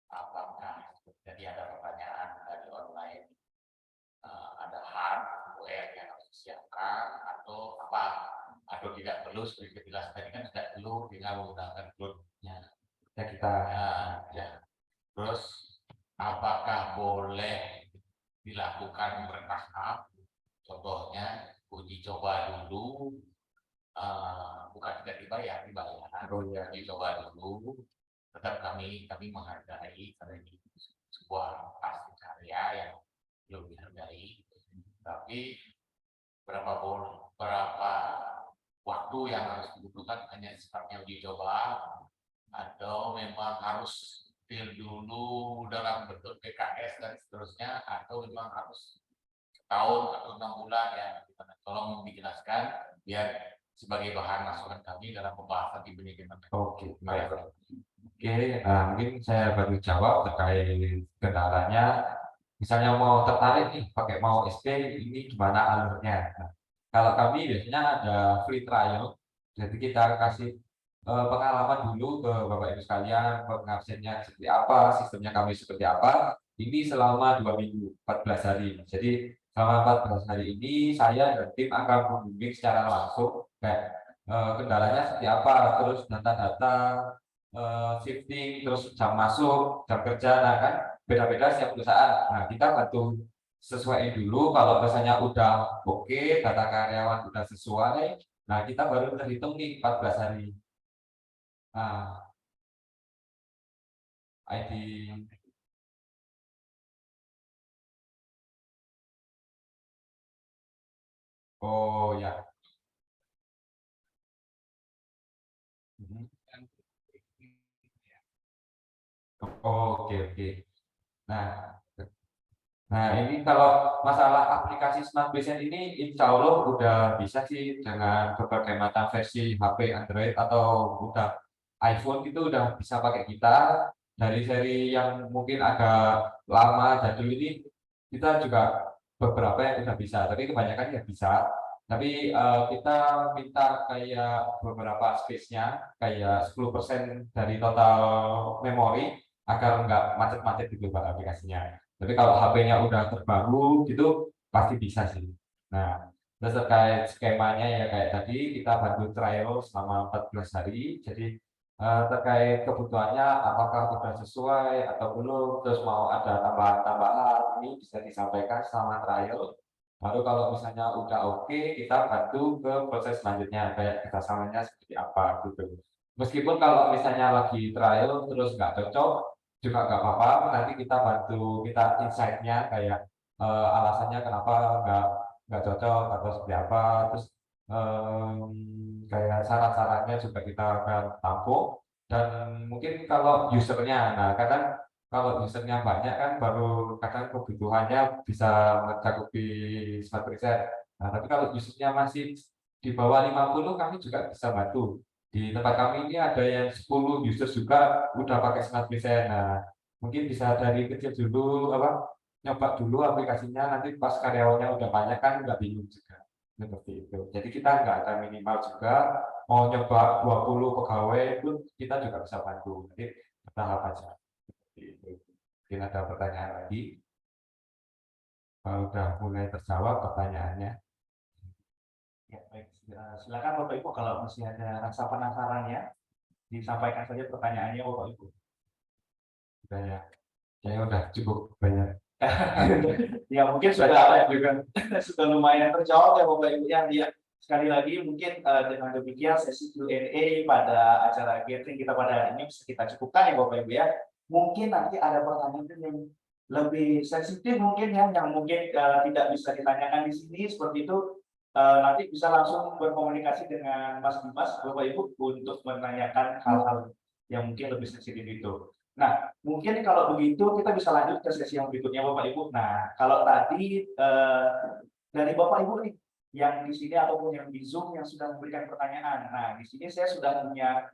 Apakah jadi ada pertanyaan dari online, ada hardware yang harus disiapkan atau apa, atau tidak perlu seperti jelas tadi kan tidak perlu dengan menggunakan cloud-nya.
Kita
Ya. Terus apakah boleh dilakukan bertahap? Contohnya uji coba dulu bukan tidak dibayar,
Oh ya.
dicoba dulu. Tetap kami menghargai karena ini sebuah hasil karya yang belum dihargai. Tapi berapa waktu yang harus dibutuhkan hanya sifatnya uji coba, atau memang harus deal dulu dalam bentuk PKS dan seterusnya, atau memang harus setahun atau 6 bulan ya. Tolong dijelaskan biar sebagai bahan masukan kami dalam pembahasan di manajemen.
Oke, baik. Oke, nah mungkin saya baru jawab terkait kendalanya. Misalnya mau tertarik nih pakai mau SP, ini gimana alurnya? Nah, kalau kami biasanya ada free trial, jadi kita kasih pengalaman dulu ke Bapak Ibu sekalian, pengabsennya seperti apa, sistemnya kami seperti apa. Ini selama 2 minggu, 14 hari. Jadi selama 14 hari ini saya dan tim akan membimbing secara langsung kayak kendalanya seperti apa, terus data-data shifting, terus jam masuk, jam kerja, nah kan beda-beda setiap perusahaan. Nah kita bantu sesuaiin dulu. Kalau misalnya udah oke, data karyawan udah sesuai, nah kita baru terhitung nih 14 hari. Nah, ID. Oh ya. Oke, oke. Nah, ini kalau masalah aplikasi Smart Present ini, insya Allah udah bisa sih dengan berbagai macam versi HP, Android, atau udah iPhone itu udah bisa pakai kita. Dari seri yang mungkin agak lama jadul ini, kita juga beberapa yang udah bisa, tapi kebanyakan nggak bisa. Tapi kita minta kayak beberapa space-nya, kayak 10% dari total memori, agar nggak macet-macet gitu Pak aplikasinya. Tapi kalau HP-nya udah terbaru gitu pasti bisa sih. Nah, terus terkait skemanya ya kayak tadi kita bantu trial selama 14 hari. Jadi terkait kebutuhannya apakah sudah sesuai atau belum, terus mau ada tambahan-tambahan ini bisa disampaikan selama trial. Baru kalau misalnya udah oke, kita bantu ke proses selanjutnya kayak kerjasamanya seperti apa gitu. Meskipun kalau misalnya lagi trial terus nggak cocok juga nggak apa-apa, nanti kita bantu kita insight-nya kayak alasannya kenapa nggak cocok atau seperti apa, terus kayak saran-sarannya juga kita akan tampung. Dan mungkin kalau usernya, nah kadang kalau usernya banyak kan baru kadang kebutuhannya bisa mencakupi 100%. Nah tapi kalau usernya masih di bawah 50, kami juga bisa bantu. Di tempat kami ini ada yang 10 users juga udah pakai Smart Present. Nah, mungkin bisa dari kecil dulu nyoba dulu aplikasinya, nanti pas karyawannya udah banyak kan nggak bingung juga. Seperti itu. Jadi kita nggak ada minimal juga, mau nyoba 20 pegawai pun kita juga bisa bantu. Jadi bertahap aja. Seperti itu. Mungkin ada pertanyaan lagi. Kalau udah mulai terjawab pertanyaannya.
Ya, baik. Silakan Bapak Ibu kalau masih ada rasa penasaran ya, disampaikan saja pertanyaannya Bapak Ibu.
Udah ya. Kayaknya udah cukup banyak.
Ya mungkin sudah juga sudah lumayan terjawab ya Bapak Ibu ya. Sekali lagi mungkin dengan demikian sesi Q&A pada acara gathering kita pada hari ini bisa kita cukupkan ya Bapak Ibu ya. Mungkin nanti ada pertanyaan yang lebih sensitif mungkin ya, yang mungkin tidak bisa ditanyakan di sini seperti itu. Nanti bisa langsung berkomunikasi dengan Mas Dimas, Bapak Ibu untuk menanyakan hal-hal yang mungkin lebih sensitif itu. Nah, mungkin kalau begitu kita bisa lanjut ke sesi yang berikutnya Bapak Ibu. Nah, kalau tadi dari Bapak Ibu nih yang di sini ataupun yang di Zoom yang sudah memberikan pertanyaan. Nah, di sini saya sudah punya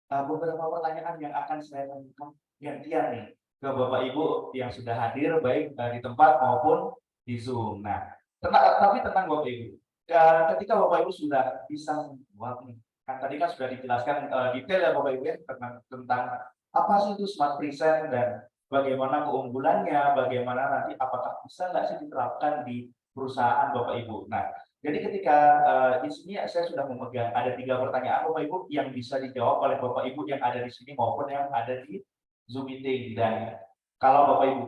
beberapa pertanyaan yang akan saya tanyakan gantian nih ke Bapak Ibu yang sudah hadir baik di tempat maupun di Zoom. Nah, tapi tentang Bapak Ibu. Ketika Bapak Ibu sudah bisa membuat nih, kan tadi kan sudah dijelaskan detail ya Bapak Ibu ya tentang apa sih itu Smart Present dan bagaimana keunggulannya, bagaimana nanti apakah bisa nggak sih diterapkan di perusahaan Bapak Ibu. Nah, jadi ketika di sini saya sudah memegang ada 3 pertanyaan Bapak Ibu yang bisa dijawab oleh Bapak Ibu yang ada di sini maupun yang ada di Zoom meeting, dan kalau Bapak Ibu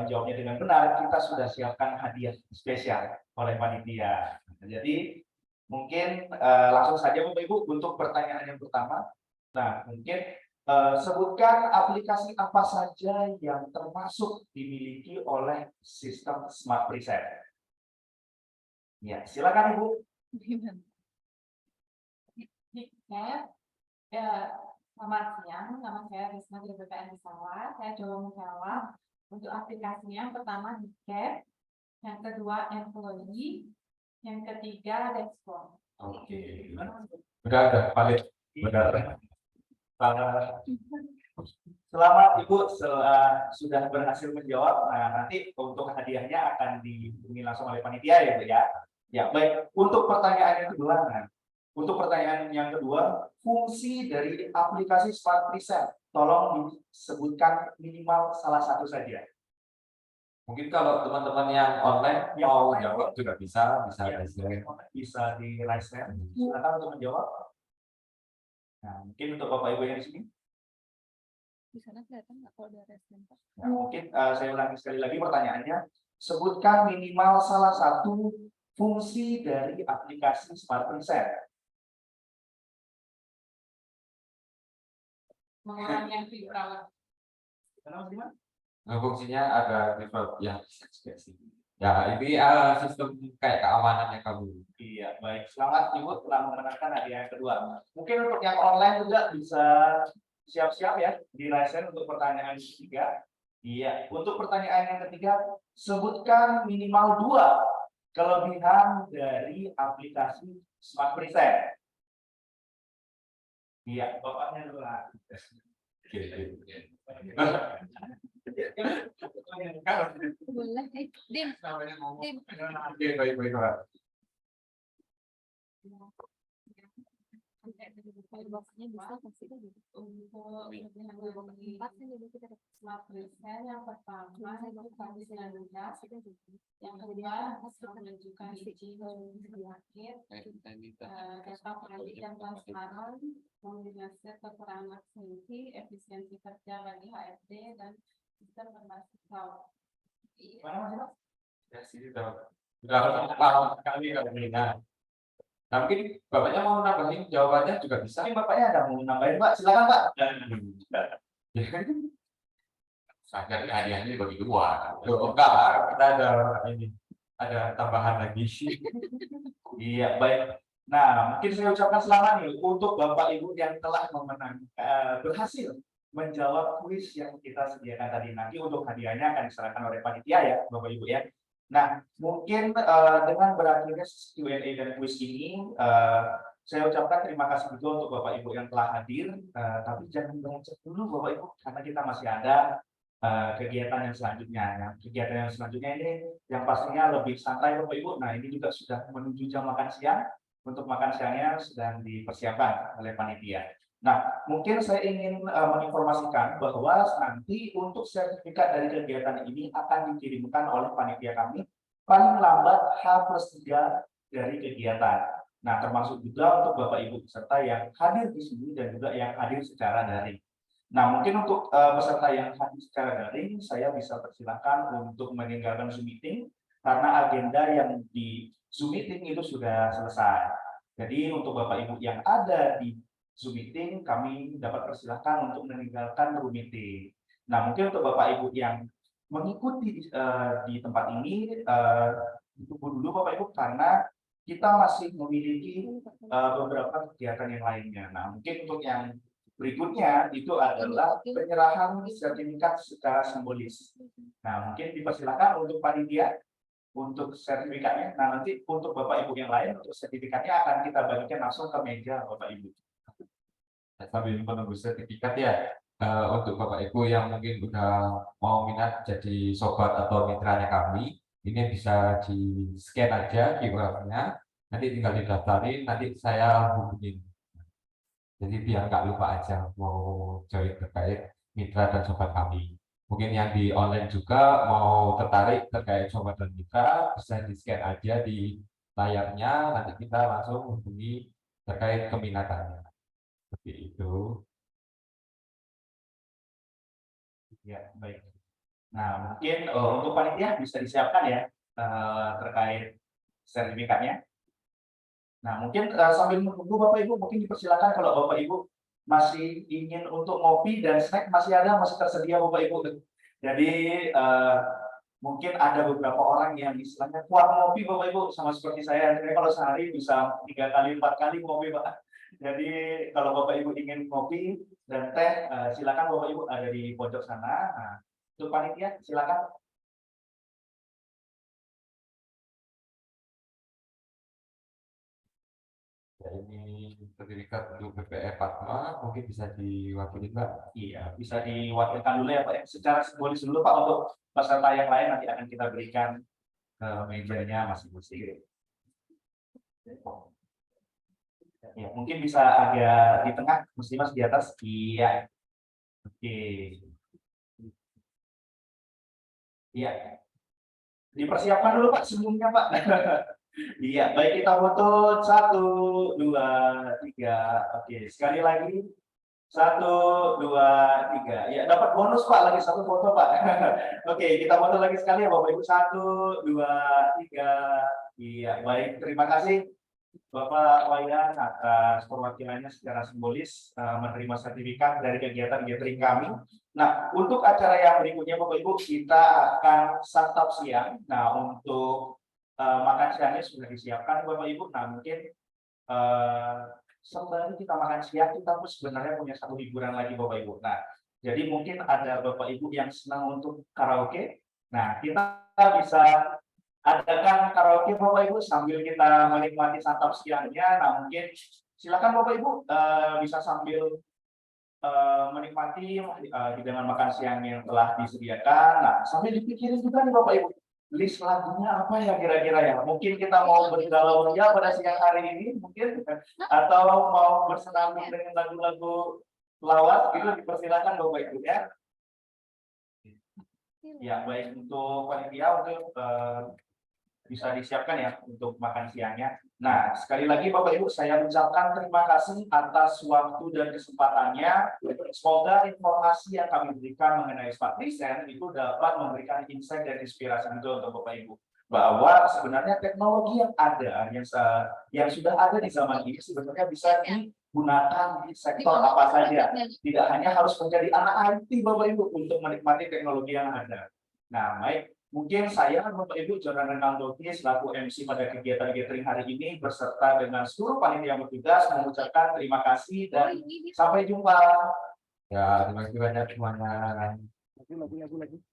menjawabnya dengan benar, kita sudah siapkan hadiah spesial oleh panitia. Jadi Mungkin langsung saja Bapak Ibu untuk pertanyaan yang pertama. Nah, mungkin sebutkan aplikasi apa saja yang termasuk dimiliki oleh sistem Smart Preset. Ya, silakan Ibu.
Selamat siang, nama saya Risma dari BPN Pesawat. Saya coba menjawab untuk aplikasinya. Yang pertama Diket, yang kedua Employee, yang ketiga Respon.
Oke. Udah valid. Benar.
Selamat Ibu sudah berhasil menjawab. Nah, nanti untuk hadiahnya akan dihubungi langsung oleh panitia ya Bu ya. Ya, baik. Untuk pertanyaan yang kedua, fungsi dari aplikasi Smart Preset. Tolong disebutkan minimal salah satu saja.
Mungkin kalau teman-teman yang online mau jawab juga bisa
Ya, bisa di raise hand. Silakan untuk menjawab. Nah, mungkin untuk Bapak Ibu yang di sini.
Di sana kelihatan nggak kalau ada respon?
Nah, mungkin saya ulangi sekali lagi pertanyaannya. Sebutkan minimal salah satu fungsi dari aplikasi Smart Preset.
Mengurangi fibra.
fungsinya ada default yang bisa juga sih. Ya, ini sistem kayak keamanannya kamu.
Iya, baik. Selamat Ibu telah memenangkan hadiah yang kedua. Mungkin untuk yang online juga bisa siap-siap ya di raise hand untuk pertanyaan ketiga. Iya, untuk pertanyaan yang ketiga, sebutkan minimal 2 kelebihan dari aplikasi Smart Preset. Iya, Bapaknya dulu.
Boleh, Dim.
Oke, baik-baik, Pak.
Boxnya bisa kasih ke gitu.
Untuk empat Smart Preset yang pertama itu kami gas, yang kedua menunjukkan izin penyakit, data kredit yang transparan, kombinasi keterangan absensi, efisiensi kerja bagi HRD dan sistem berbasis cloud.
Ya sih, udah paham sekali kalau ini. Nah, mungkin Bapaknya mau nambahin jawabannya juga bisa.
Mungkin Bapaknya ada mau nambahin, Pak. Silakan, Pak.
Sadar hadiahnya dibagi 2.
Enggak, kita ada tambahan lagi.
Iya, baik. Nah, mungkin saya ucapkan selamat nih untuk Bapak Ibu yang telah berhasil menjawab kuis yang kita sediakan tadi. Nanti untuk hadiahnya akan diserahkan oleh panitia ya, Bapak Ibu ya. Nah, mungkin dengan berakhirnya Q&A dan kuis ini, saya ucapkan terima kasih juga untuk Bapak Ibu yang telah hadir. Tapi jangan beranjak dulu Bapak Ibu, karena kita masih ada kegiatan yang selanjutnya. Nah, kegiatan yang selanjutnya ini yang pastinya lebih santai Bapak Ibu. Nah, ini juga sudah menuju jam makan siang. Untuk makan siangnya sedang dipersiapkan oleh panitia. Nah, mungkin saya ingin menginformasikan bahwa nanti untuk sertifikat dari kegiatan ini akan dikirimkan oleh panitia kami paling lambat H+3 dari kegiatan. Nah, termasuk juga untuk Bapak Ibu peserta yang hadir di sini dan juga yang hadir secara daring. Nah, mungkin untuk peserta yang hadir secara daring, saya bisa persilakan untuk meninggalkan Zoom meeting karena agenda yang di Zoom meeting itu sudah selesai. Jadi untuk Bapak Ibu yang ada di Zoom meeting, kami dapat persilahkan untuk meninggalkan room meeting. Nah, mungkin untuk Bapak Ibu yang mengikuti di tempat ini, tunggu dulu Bapak Ibu karena kita masih memiliki beberapa kegiatan yang lainnya. Nah, mungkin untuk yang berikutnya itu adalah penyerahan sertifikat secara simbolis. Nah, mungkin dipersilakan untuk panitia untuk sertifikatnya. Nah, nanti untuk Bapak Ibu yang lain, untuk sertifikatnya akan kita bagikan langsung ke meja Bapak Ibu.
Sambil menunggu sertifikat ya, untuk Bapak Ibu yang mungkin udah mau minat jadi sobat atau mitranya kami, ini bisa di scan aja QR-nya, nanti tinggal didaftarin, nanti saya hubungin. Jadi biar nggak lupa aja mau join terkait mitra dan sobat kami. Mungkin yang di online juga mau tertarik terkait sobat dan mitra, bisa di scan aja di layarnya, nanti kita langsung hubungi terkait keminatannya. Seperti itu.
Ya, baik. Nah, mungkin untuk panitia bisa disiapkan ya terkait sertifikatnya. Nah, mungkin sambil menunggu Bapak Ibu, mungkin dipersilakan kalau Bapak Ibu masih ingin untuk ngopi dan snack masih ada, masih tersedia Bapak Ibu. Jadi mungkin ada beberapa orang yang istilahnya kuat ngopi Bapak Ibu, sama seperti saya. Saya kalau sehari bisa 3 kali 4 kali ngopi Pak. Jadi kalau Bapak Ibu ingin ngopi dan teh, silakan Bapak Ibu ada di pojok sana. Nah, untuk panitia silakan.
Ya, ini sertifikat untuk BPR Fatma mungkin bisa diwakili Pak.
Iya, bisa diwakilkan dulu ya Pak. Secara simbolis dulu Pak untuk peserta yang lain nanti akan kita berikan ke mejanya masing-masing. Ya, mungkin bisa agak di tengah, mesti Mas di atas. Iya. Oke. Iya. Dipersiapkan dulu Pak sebelumnya Pak. Iya, baik kita foto 1, 2, 3. Oke, sekali lagi 1, 2, 3. Ya, dapat bonus Pak, lagi 1 foto Pak. Oke, kita foto lagi sekali ya Bapak Ibu. 1, 2, 3. Iya, baik. Terima kasih Bapak Wayan atas perwakilannya secara simbolis menerima sertifikat dari kegiatan gathering kami. Nah, untuk acara yang berikutnya Bapak Ibu, kita akan santap siang. Nah, untuk makan siangnya sudah disiapkan Bapak Ibu. Nah, mungkin sembari kita makan siang, kita pun sebenarnya punya satu hiburan lagi Bapak Ibu. Nah, jadi mungkin ada Bapak Ibu yang senang untuk karaoke. Nah, kita bisa adakan karaoke Bapak Ibu sambil kita menikmati santap siangnya. Nah, mungkin silakan Bapak Ibu bisa sambil menikmati hidangan makan siang yang telah disediakan. Nah, sambil dipikirin juga nih Bapak Ibu, list lagunya apa ya kira-kira ya? Mungkin kita mau bergalau ya pada siang hari ini mungkin, atau mau bersenandung dengan lagu-lagu lawas gitu, dipersilakan Bapak Ibu ya. Ya, baik untuk panitia untuk bisa disiapkan ya untuk makan siangnya. Nah, sekali lagi Bapak Ibu, saya mengucapkan terima kasih atas waktu dan kesempatannya. Semoga informasi yang kami berikan mengenai Smart Design itu dapat memberikan insight dan inspirasi juga untuk Bapak Ibu, bahwa sebenarnya teknologi yang ada, yang sudah ada di zaman ini sebenarnya bisa digunakan di sektor apa saja. Tidak hanya harus menjadi anak IT Bapak Ibu untuk menikmati teknologi yang ada. Nah, baik. Mungkin saya, Bapak Ibu, Jonan Renaldoki selaku MC pada kegiatan gathering hari ini beserta dengan seluruh panitia yang bertugas mengucapkan terima kasih dan sampai jumpa.
Ya, terima kasih banyak semuanya.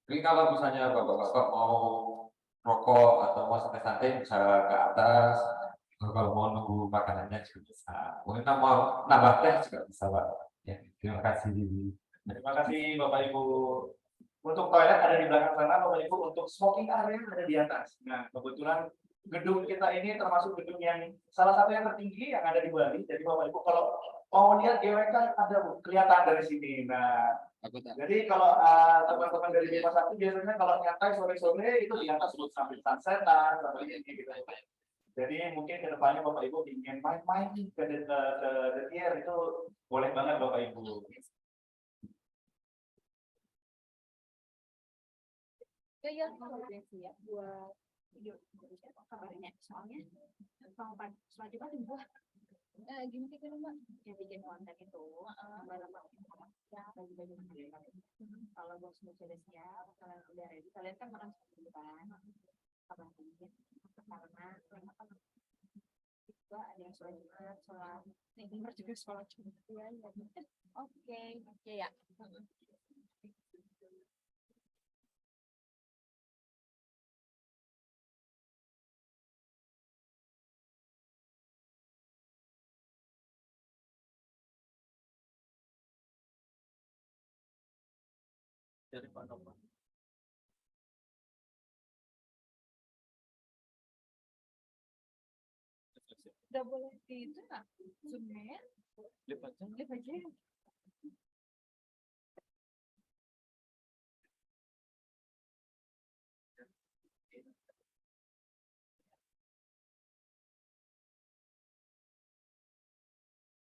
Jadi kalau misalnya Bapak-Bapak mau rokok atau mau santai-santai bisa ke atas. Kalau mau nunggu makanannya juga bisa. Mungkin mau nambah teh juga bisa Pak. Ya, terima kasih.
Terima kasih Bapak Ibu. Untuk toilet ada di belakang sana, Bapak Ibu. Untuk smoking area ada di atas. Nah, kebetulan gedung kita ini termasuk gedung yang salah satu yang tertinggi yang ada di Bali. Jadi Bapak Ibu kalau mau lihat GWK ada Bu, kelihatan dari sini. Nah, jadi kalau teman-teman dari Bima Sakti biasanya kalau nyantai sore-sore itu di atas sambil sunset, sambil ini gitu. Jadi mungkin kedepannya Bapak Ibu ingin main-main ke The Tier itu boleh banget Bapak Ibu.
Ya, siap buat video kabarnya soalnya sama juga buat gini kan Mbak, yang bikin konten itu ya bagi-bagi kalau bos sudah siap, kalian udah ready, kalian kan makan dulu kan kabarnya karena juga ada yang sholat ini juga sholat juga ya. Oke ya.
Dari Pak Noman.
Udah boleh di itu nggak? Zoom-nya? Live aja.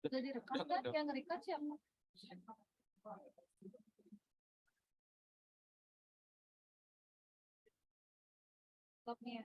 Udah direkam kan? Yang nge-record siapa? Stopnya.